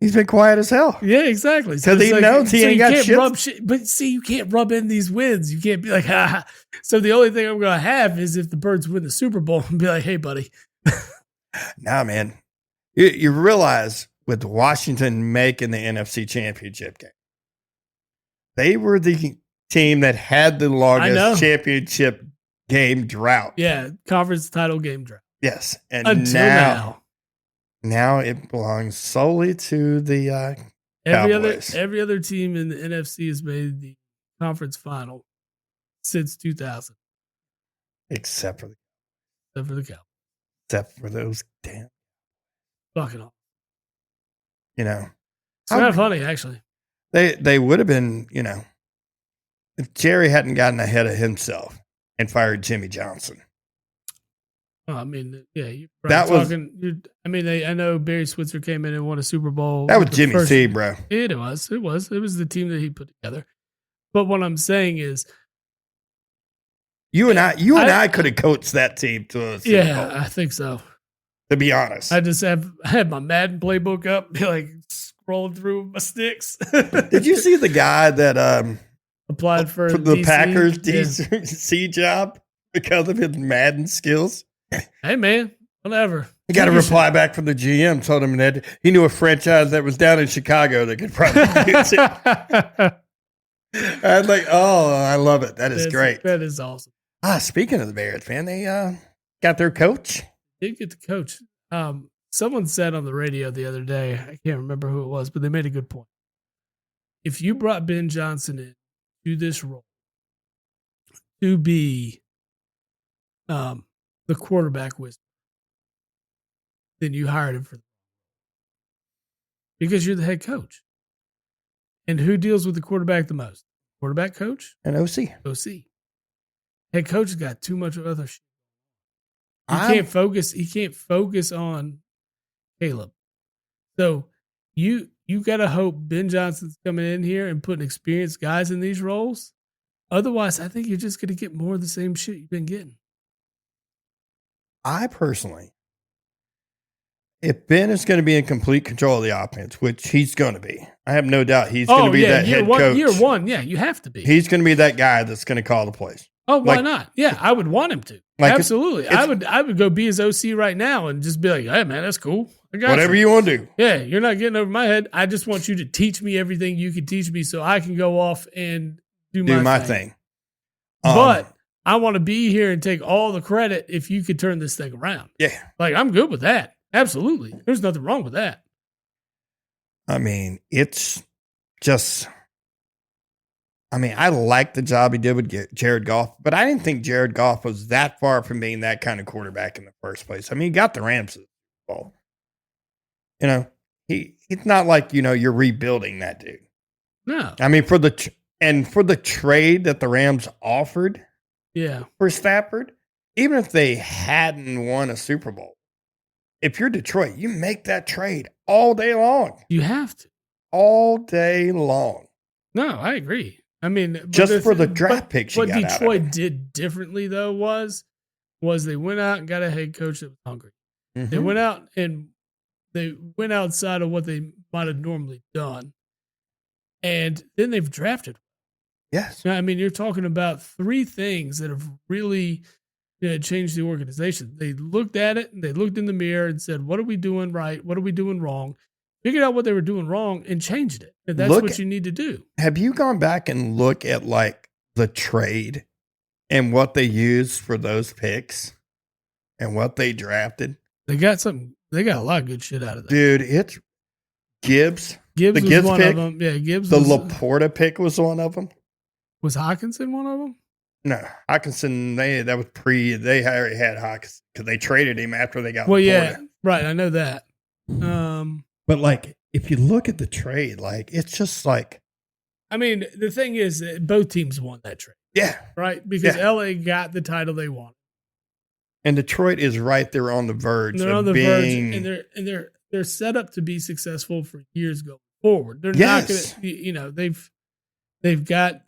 He's been quiet as hell. Yeah, exactly. 'Cause he it's knows he ain't you got can't shit. rub shit. But see, you can't rub in these wins. You can't be like, ha. So the only thing I'm going to have is if the Birds win the Super Bowl and be like, hey, buddy. Nah, man. You realize with Washington making the NFC Championship game, they were the team that had the know. longest championship game drought. Yeah, conference title game draft. Yes. And Until now it belongs solely to the Cowboys. every other team in the NFC has made the conference final since 2000, except for except for the Cowboys. except for those damn, Fucking all. you know. It's kind of funny, actually. They would have been, you know, if Jerry hadn't gotten ahead of himself and fired Jimmy Johnson. Well, I mean, yeah, you're That was- talking. I know Barry Switzer came in and won a Super Bowl. That was the Jimmy first- C, bro. It was the team that he put together. But what I'm saying is, You and I could have coached that team to a Super yeah, Bowl, I think so. to be honest. I had my Madden playbook up, be like scrolling through my sticks. Did you see the guy that applied for the DC? Packers Yeah. DC job because of his Madden skills? Hey man, whatever. He got a reply back from the GM, told him that he knew a franchise that was down in Chicago that could probably use it. I was like, oh, I love it. That is great. That is awesome. Speaking of the Bears, man, they got their coach. Did get the coach. Someone said on the radio the other day, I can't remember who it was, but they made a good point. If you brought Ben Johnson in to this role to be the quarterback whisperer, then you hired him for because you're the head coach. And who deals with the quarterback the most? Quarterback coach? And OC. OC. Head coach has got too much other shit. He can't focus on Caleb. So you gotta hope Ben Johnson's coming in here and putting experienced guys in these roles. Otherwise, I think you're just gonna get more of the same shit you've been getting. I personally, if Ben is going to be in complete control of the offense, which he's going to be, I have no doubt he's going to be that head coach. Year one, yeah, you have to be. He's going to be that guy that's going to call the plays. Oh, why like- not? Yeah, I would want him to. Like Absolutely. it's- I would go be his OC right now and just be like, hey man, that's cool. I got Whatever you want to do. Yeah, you're not getting over my head. I just want you to teach me everything you can teach me so I can go off and do my thing. But I want to be here and take all the credit if you could turn this thing around. Yeah. Like, I'm good with that. Absolutely. There's nothing wrong with that. I mean, it's just, I like the job he did with Jared Goff, but I didn't think Jared Goff was that far from being that kind of quarterback in the first place. He got the Rams to the Super Bowl. You know, it's not like, you're rebuilding that dude. No. For the trade that the Rams offered Yeah. for Stafford, even if they hadn't won a Super Bowl, if you're Detroit, you make that trade all day long. You have to. All day long. No, I agree. I mean, just for the draft picks. What Detroit did differently though was they went out and got a head coach that was hungry. Mm-hmm. They went out and they went outside of what they might have normally done, and then they've drafted. Yes, I mean, you're talking about 3 things that have really changed the organization. They looked at it and they looked in the mirror and said, "What are we doing right? What are we doing wrong?" Figured out what they were doing wrong and changed it. And that's what you need to do. Have you gone back and look at like the trade and what they used for those picks and what they drafted? They got a lot of good shit out of that. Dude, it's Gibbs. Gibbs the was Gibbs one pick, of them. Yeah, Gibbs. The Laporta pick was one of them. Was Hawkinson one of them? No, Hawkinson. That was They already had Hawkinson because they traded him after they got. Well, Laporta. yeah, right. I know that. But like, if you look at the trade, like it's just like, I mean, the thing is, that both teams won that trade. Yeah, right. Because LA got the title they wanted, and Detroit is right there on the verge. They're on the verge, and they're set up to be successful for years going forward. They're not going to, they've got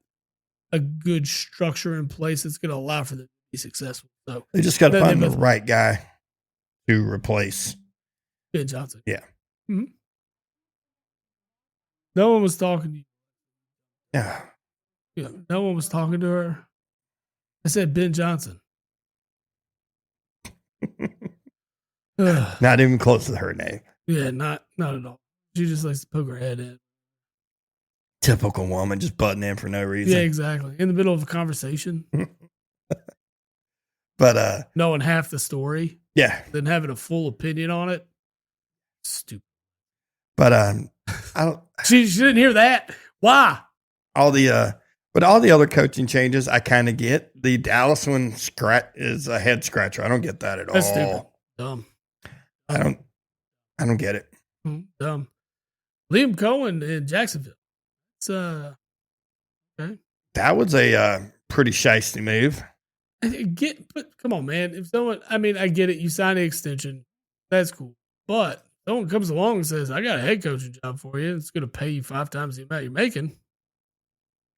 a good structure in place that's going to allow for them to be successful. So they just got to find the right guy to replace Ben Johnson. Yeah. Mm-hmm. No one was talking to you. Yeah. Yeah. No one was talking to her. I said Ben Johnson. Not even close to her name. Yeah, not at all. She just likes to poke her head in. Typical woman, just butting in for no reason. Yeah, exactly. In the middle of a conversation. But knowing half the story. Yeah. Then having a full opinion on it. Stupid. But she didn't hear that. Why? All the other coaching changes I kind of get. The Dallas one is a head scratcher. I don't get that at all. That's stupid. Dumb. I don't get it. Dumb. Liam Cohen in Jacksonville. It's okay. That was a pretty shiesty move. But come on, man. If someone, I mean, I get it. You sign the extension. That's cool. But someone comes along and says, I got a head coaching job for you. It's going to pay you 5 times the amount you're making.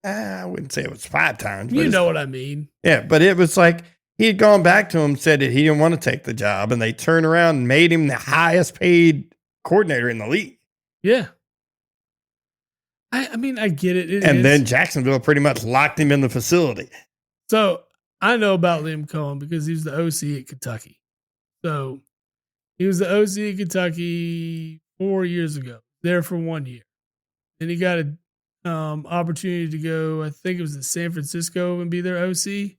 I wouldn't say it was 5 times. You know what I mean. Yeah, but it was like he had gone back to him, said that he didn't want to take the job, and they turned around and made him the highest paid coordinator in the league. Yeah. I mean, I get it. Then Jacksonville pretty much locked him in the facility. So I know about Liam Cohen because he was the OC at Kentucky. So he was the OC at Kentucky 4 years ago, there for 1 year. Then he got an opportunity to go, I think it was to San Francisco and be their OC.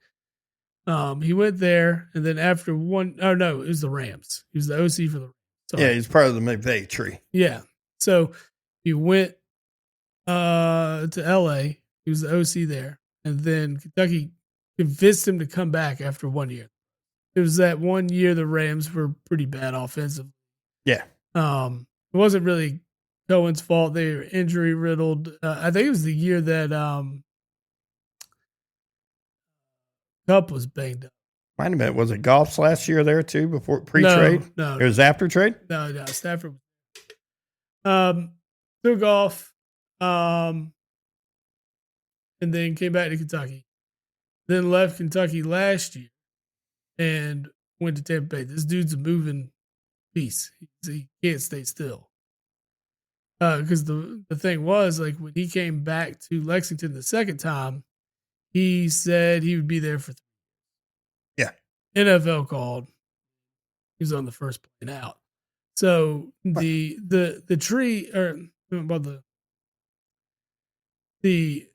He went there, and then after it was the Rams. He was the OC for the Rams. Sorry. Yeah, he's part of the McVay tree. Yeah. So he went to LA. He was the OC there. And then Kentucky convinced him to come back after 1 year. It was that 1 year the Rams were pretty bad offensively. Yeah. It wasn't really Cohen's fault. They were injury riddled. I think it was the year that Cup was banged up. Wait a minute. Was it Goff's last year there too before pre-trade? No. It was after trade? No. Stafford. Took off. And then came back to Kentucky. Then left Kentucky last year and went to Tampa Bay. This dude's a moving piece. He can't stay still. Because the thing was, like, when he came back to Lexington the second time, he said he would be there for 3 years. Yeah. NFL called. He was on the first plane out. So the tree, or well, the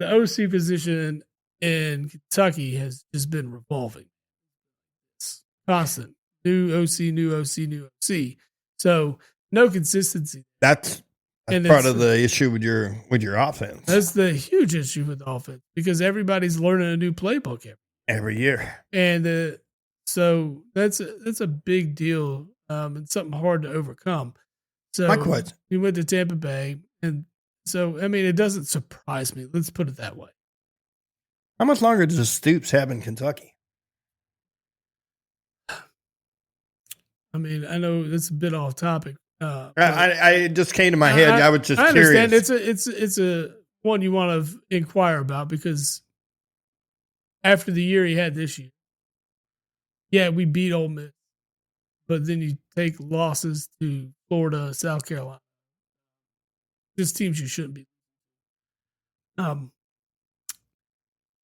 OC position in Kentucky has just been revolving. It's constant. New OC. So no consistency. That's part of the issue with your offense. That's the huge issue with the offense because everybody's learning a new playbook every year. And so that's a big deal and something hard to overcome. So my question. He went to Tampa Bay, and so, I mean, it doesn't surprise me. Let's put it that way. How much longer does Stoops have in Kentucky? I mean, I know that's a bit off topic. I just came to my head. I was just curious. Understand. It's a one you want to inquire about because after the year he had this year, yeah, we beat Ole Miss, but then you take losses to Florida, South Carolina. Just teams you shouldn't be.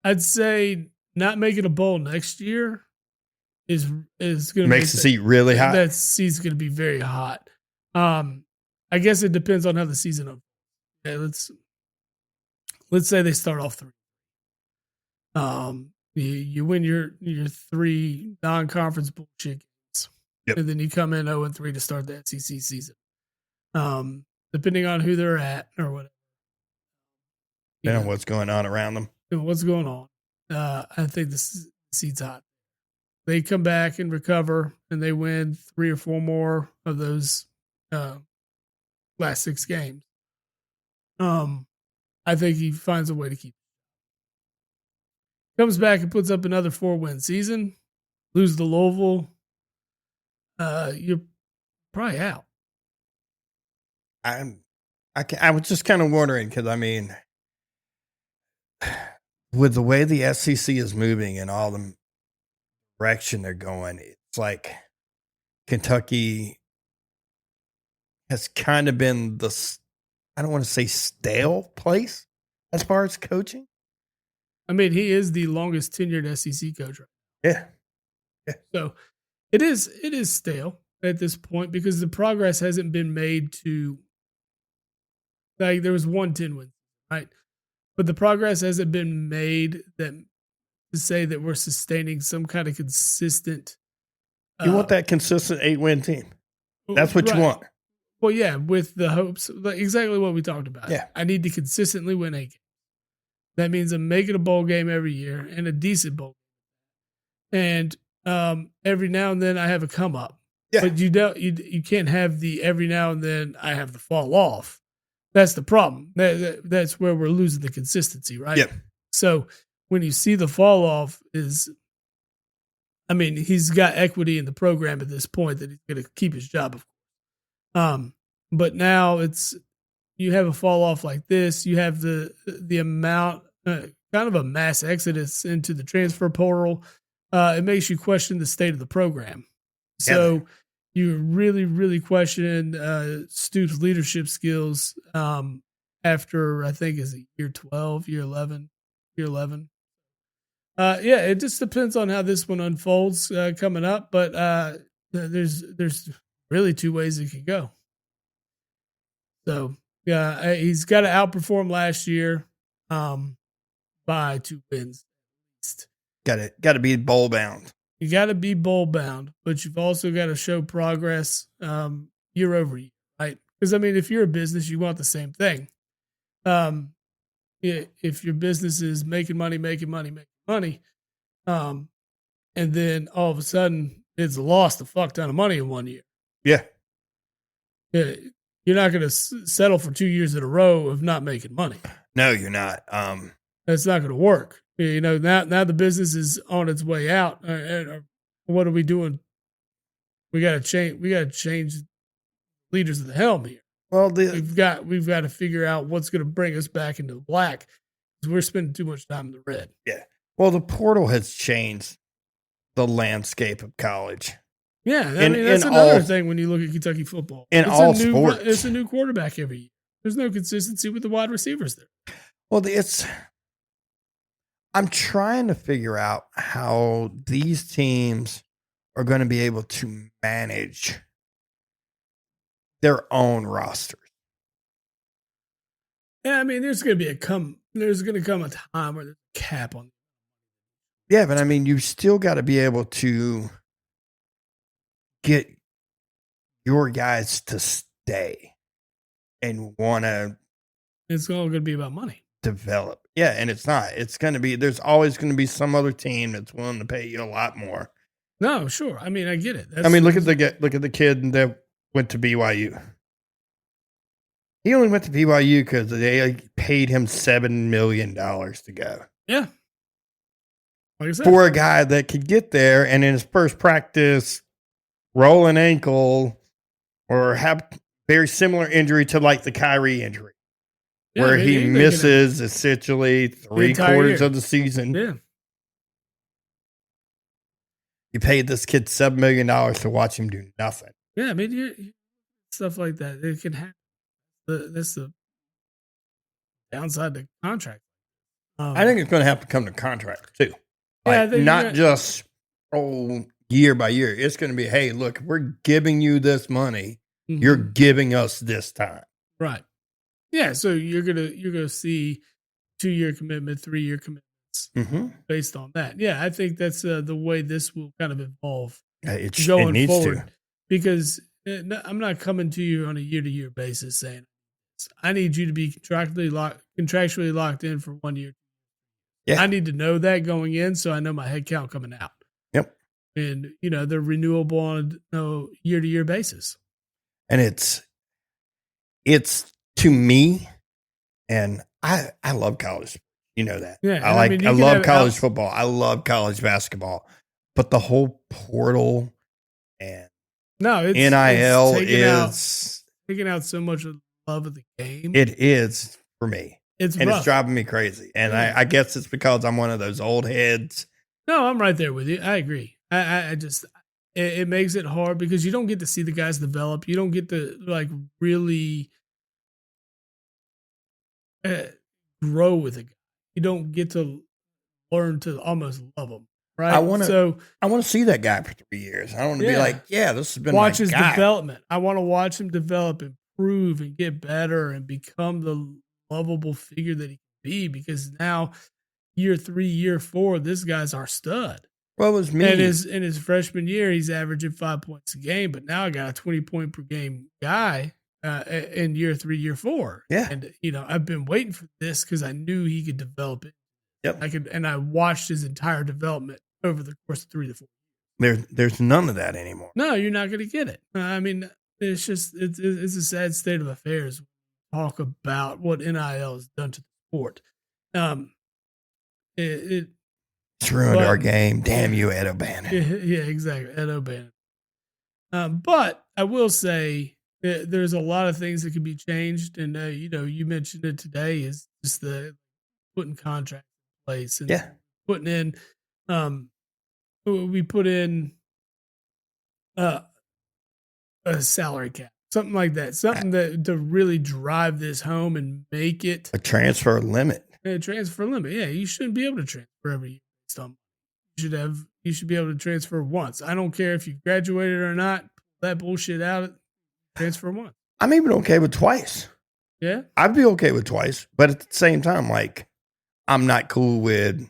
I'd say not making a bowl next year is going to Makes the seat really hot. That seat's going to be very hot. I guess it depends on how the season unfolds. Yeah, let's say they start off 3. You win your 3 non-conference bullshit games, and then you come in 0-3 to start the SEC season. Depending on who they're at or whatever. Depending on what's going on around them. What's going on? I think the seat's hot. They come back and recover, and they win 3 or 4 more of those last 6 games. I think he finds a way to keep it. Comes back and puts up another 4-win season. Lose to Louisville. You're probably out. I was just kind of wondering because, I mean, with the way the SEC is moving and all the direction they're going, it's like Kentucky has kind of been I don't want to say stale place as far as coaching. I mean, he is the longest tenured SEC coach. Yeah. So it is stale at this point because the progress hasn't been made to, like, there was 1-10 win, right? But the progress hasn't been made to say that we're sustaining some kind of consistent. You want that consistent 8-win team. That's what you want. Well, yeah, with the hopes, like exactly what we talked about. Yeah. I need to consistently win 8 games. That means I'm making a bowl game every year and a decent bowl game. And every now and then I have a come up. Yeah. But you can't have the every now and then I have the fall off. That's the problem. That's where we're losing the consistency, right? Yeah. So when you see the fall off he's got equity in the program at this point that he's going to keep his job. But now you have a fall off like this. You have the amount, kind of a mass exodus into the transfer portal. It makes you question the state of the program. So you're really, really questioning Stoops' leadership skills after, I think, is it year 12, year 11? It just depends on how this one unfolds coming up. But there's really 2 ways it could go. So, he's got to outperform last year by 2 wins. Got to be bowl bound. You got to be bowl bound, but you've also got to show progress year over year, right? Because, I mean, if you're a business, you want the same thing. If your business is making money, and then all of a sudden it's lost a fuck ton of money in 1 year. Yeah. You're not going to settle for 2 years in a row of not making money. No, you're not. That's not going to work. Now the business is on its way out. What are we doing? We got to change leaders of the helm here. Well, we've got to figure out what's going to bring us back into the black because we're spending too much time in the red. Yeah. Well, the portal has changed the landscape of college. Yeah, that's another thing when you look at Kentucky football. Sports. It's a new quarterback every year. There's no consistency with the wide receivers there. Well, I'm trying to figure out how these teams are going to be able to manage their own rosters. Yeah, I mean, there's going to come a time where there's a cap on. Yeah, but I mean, you still got to be able to get your guys to stay and want to. It's all going to be about money. Develop. Yeah, and it's not. It's going to be, there's always going to be some other team that's willing to pay you a lot more. No, sure. I mean, I get it. Look at the kid that went to BYU. He only went to BYU because they paid him $7 million to go. Yeah. Like I said, for a guy that could get there and in his first practice roll an ankle or have very similar injury to like the Kyrie injury. where he misses essentially 3/4 of the season. Yeah. You paid this kid $7 million to watch him do nothing. Yeah, I mean, stuff like that. It can happen. That's the downside to contract. I think it's going to have to come to contract too. Yeah, not just year by year. It's going to be, hey, look, we're giving you this money. Mm-hmm. You're giving us this time. Right. Yeah. So you're gonna see 2-year commitment, 3-year commitments based on that. Yeah, I think that's the way this will kind of evolve going forward. To. Because I'm not coming to you on a year-to-year basis saying I need you to be contractually locked in for 1 year. Yeah. I need to know that going in so I know my head count coming out. Yep. And, they're renewable on a year-to-year basis. And it's to me, and I love college. You know that. Yeah. I love college football. I love college basketball. But the whole portal and NIL is taking out so much of the love of the game. It is for me. It's driving me crazy. And I guess it's because I'm one of those old heads. No, I'm right there with you. I agree. I just it makes it hard because you don't get to see the guys develop. You don't get to really grow with a guy. You don't get to learn to almost love him. Right. I want to see that guy for 3 years. I want to be like, this has been watch his guy. development. I want to watch him develop, improve, and get better, and become the lovable figure that he can be. Because now, year 3, year 4, this guy's our stud. Well, it was me. And in his freshman year, he's averaging 5 points a game, but now I got a 20-point per game guy in year 3, year 4. Yeah, and I've been waiting for this because I knew he could develop it. Yep. I watched his entire development over the course of 3 to 4 years. There's none of that anymore. No, you're not going to get it. I mean, it's just it's a sad state of affairs. Talk about what NIL has done to the sport. It's ruined our game. Damn you, Ed O'Bannon. Yeah, exactly, Ed O'Bannon. But I will say there's a lot of things that can be changed, and you mentioned it today is just the putting contracts in place and putting in. We put in a salary cap, something like that, something that to really drive this home and make it a transfer limit. A transfer limit, yeah. You shouldn't be able to transfer every year. You should be able to transfer once. I don't care if you graduated or not. Pull that bullshit out. Transfer once. I'm even okay with twice. Yeah, I'd be okay with twice, but at the same time, I'm not cool with.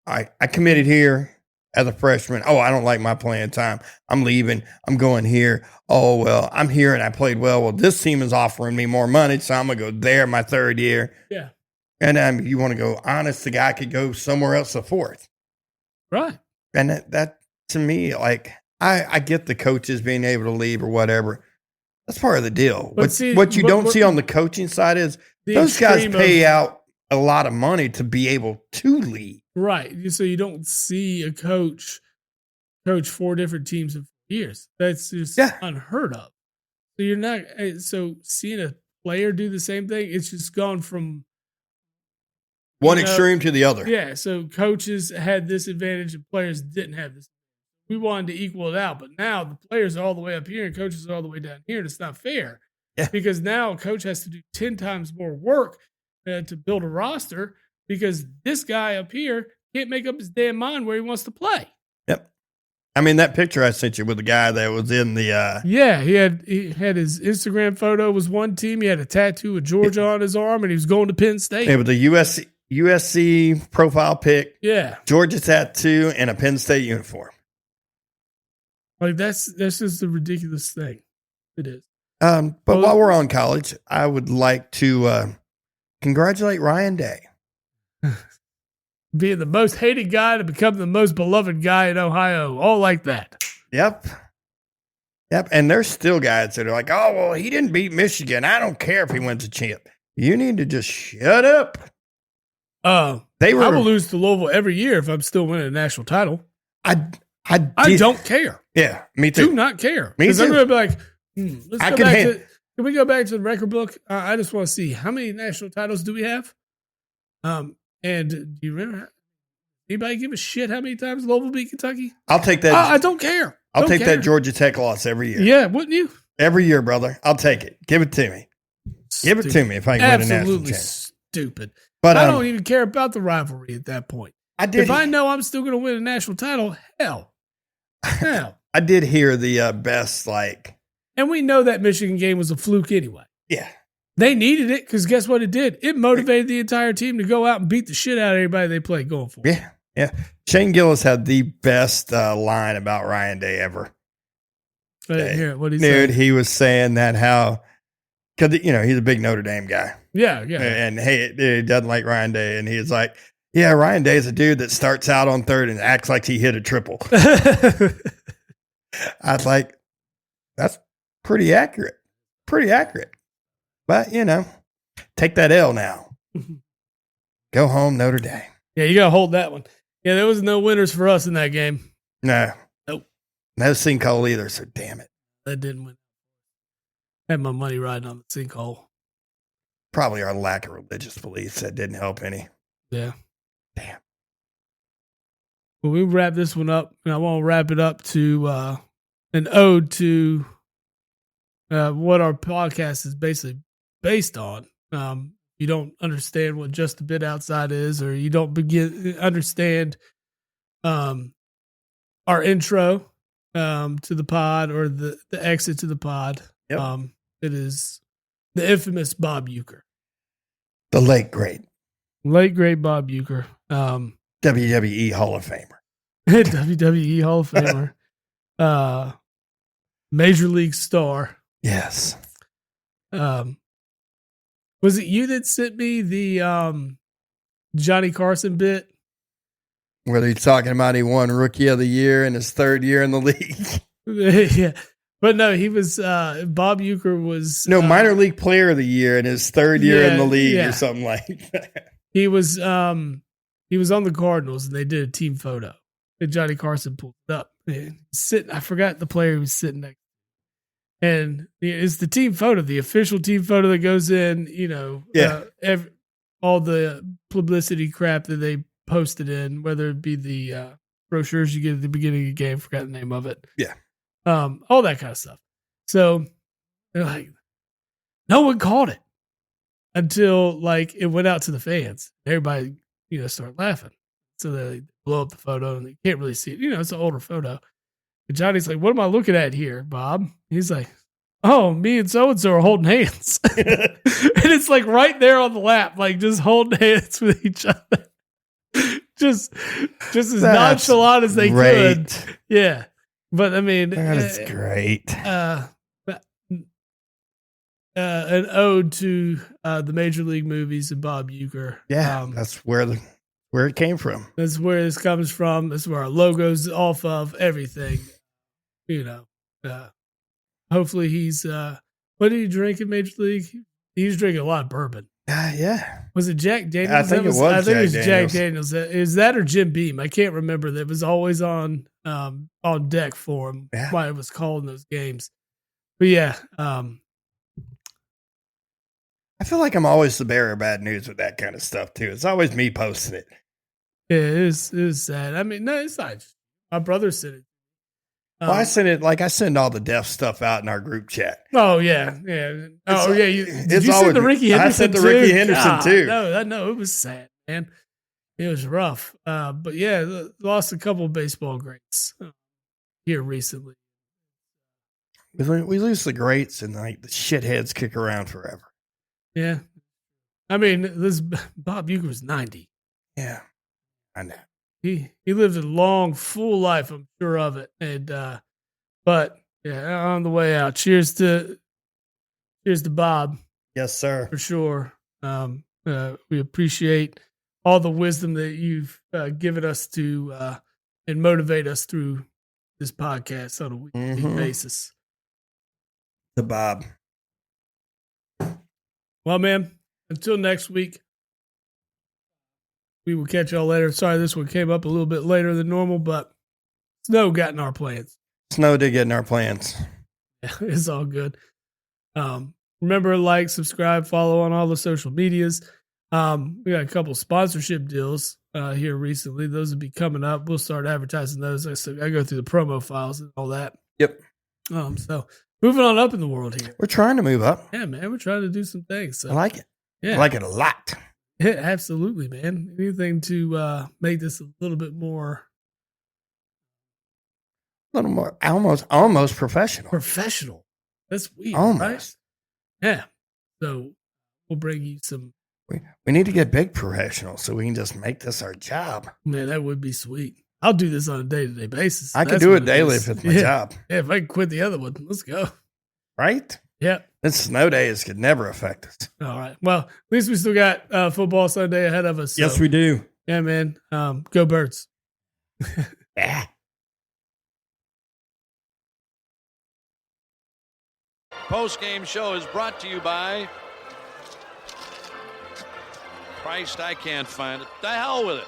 I committed here as a freshman. Oh, I don't like my playing time. I'm leaving. I'm going here. Oh, well, I'm here and I played well. Well, this team is offering me more money, so I'm going to go there my 3rd year. Yeah. And if you want to go honest, the guy could go somewhere else the 4th. Right. And that to me, I get the coaches being able to leave or whatever. That's part of the deal. What you don't see on the coaching side is those guys pay out a lot of money to be able to lead. Right. So you don't see a coach 4 different teams in 4 years. That's just unheard of. So you're not. So seeing a player do the same thing, it's just gone from one extreme to the other. Yeah. So coaches had this advantage and players didn't have this. We wanted to equal it out, but now the players are all the way up here and coaches are all the way down here, and it's not fair. Yeah. Because now a coach has to do 10 times more work to build a roster because this guy up here can't make up his damn mind where he wants to play. Yep. I mean, that picture I sent you with the guy that was in the he had his Instagram photo was one team. He had a tattoo of Georgia on his arm, and he was going to Penn State. Yeah, with the USC profile pic. Yeah. Georgia tattoo and a Penn State uniform. That's just a ridiculous thing. It is. But while we're on college, I would like to congratulate Ryan Day. Being the most hated guy to become the most beloved guy in Ohio. All like that. Yep. And there's still guys that are like, oh, well, he didn't beat Michigan. I don't care if he wins a chip. You need to just shut up. I will lose to Louisville every year if I'm still winning a national title. I don't care. Yeah, me too. Do not care. Me too. I'm going to be like, let's go back to Can we go back to the record book? I just want to see how many national titles do we have? And do you remember? Anybody give a shit how many times Louisville beat Kentucky? I'll take that. I don't care. I'll take that Georgia Tech loss every year. Yeah, wouldn't you? Every year, brother. I'll take it. Give it to me. Give it to me if I can win a national Absolutely championship. stupid. But I don't even care about the rivalry at that point. If I know I'm still going to win a national title, hell. I did hear the best, like. And we know that Michigan game was a fluke anyway. Yeah. They needed it because guess what it did? It motivated the entire team to go out and beat the shit out of everybody they played going for. Yeah. Yeah. Shane Gillis had the best line about Ryan Day ever. I didn't hear it. What did he say? Dude, he was saying that how, because, he's a big Notre Dame guy. Yeah. And hey, he doesn't like Ryan Day. And he's like, yeah, Ryan Day is a dude that starts out on third and acts like he hit a triple. I was like, that's pretty accurate. Pretty accurate. But, take that L now. Go home, Notre Dame. Yeah, you got to hold that one. Yeah, there was no winners for us in that game. No. Nope. No sinkhole either, so damn it. That didn't win. I had my money riding on the sinkhole. Probably our lack of religious beliefs that didn't help any. Yeah. Damn. Well, we wrap this one up, and I want to wrap it up to an ode to what our podcast is basically based on. You don't understand what Just a Bit Outside is, or you don't understand our intro to the pod or the exit to the pod. Yep. It is the infamous Bob Uecker. The late great Bob Uecker. WWE Hall of Famer. WWE Hall of Famer. Major League star. Yes. Was it you that sent me the Johnny Carson bit? Whether he's talking about he won Rookie of the Year in his third year in the league. Yeah. But no, he was Bob Uecker was minor league player of the year in his third year in the league or something like that. He was on the Cardinals and they did a team photo. And Johnny Carson pulled it up. I forgot the player he was sitting next to. And it's the team photo, the official team photo that goes in, all the publicity crap that they posted in, whether it be the brochures you get at the beginning of the game, forgot the name of it. Yeah. All that kind of stuff. So they're like, no one caught it until like it went out to the fans. Everybody, started laughing. So they blow up the photo and they can't really see it. It's an older photo. And Johnny's like, what am I looking at here, Bob? He's like, oh, me and so-and-so are holding hands. And it's like right there on the lap, like just holding hands with each other. just as nonchalant as they could. Yeah. But I mean, that is great. An ode to the Major League movies and Bob Uecker. Yeah, that's where it came from. That's where this comes from. That's where our logo's off of. Everything. Hopefully he's. What did he drink in Major League? He was drinking a lot of bourbon. Yeah. Was it Jack Daniels? I think it was Jack Daniels. Is that or Jim Beam? I can't remember. That was always on deck for him. Yeah. Why it was called in those games. But yeah. I feel like I'm always the bearer of bad news with that kind of stuff too. It's always me posting it. Yeah, it was sad. I mean, no, it's not. My brother said it. Well, I send all the deaf stuff out in our group chat. Oh yeah. Oh yeah. Did you send the Ricky Henderson? I sent the Ricky Henderson too. No, it was sad, man. It was rough. But yeah, lost a couple of baseball greats here recently. We lose the greats and like the shitheads kick around forever. Yeah. I mean, this Bob Uecker was 90. Yeah. I know. He lived a long, full life, I'm sure of it. And but yeah, on the way out. Cheers to Bob. Yes, sir. For sure. We appreciate all the wisdom that you've given us to and motivate us through this podcast on a weekly basis. To Bob. Well, man, until next week, we will catch y'all later. Sorry, this one came up a little bit later than normal, but snow got in our plans. Snow did get in our plans. Yeah, it's all good. Remember, like, subscribe, follow on all the social medias. We got a couple sponsorship deals here recently. Those will be coming up. We'll start advertising those. I go through the promo files and all that. Yep. So moving on up in the world here. We're trying to move up. Yeah, man. We're trying to do some things. So. I like it. Yeah. I like it a lot. Yeah, absolutely, man. Anything to make this a little bit more almost professional. Professional. That's weird, Almost. right? Yeah. So we'll bring you some. We need to get big professionals so we can just make this our job. Man, that would be sweet. I'll do this on a day-to-day basis. I could do it daily if it's my job. Yeah, if I can quit the other one, let's go. Right? Yeah. This snow days could never affect us. All right. Well, at least we still got football Sunday ahead of us. So. Yes, we do. Yeah, man. Go Birds. Yeah. Post-game show is brought to you by Christ, I can't find it. The hell with it.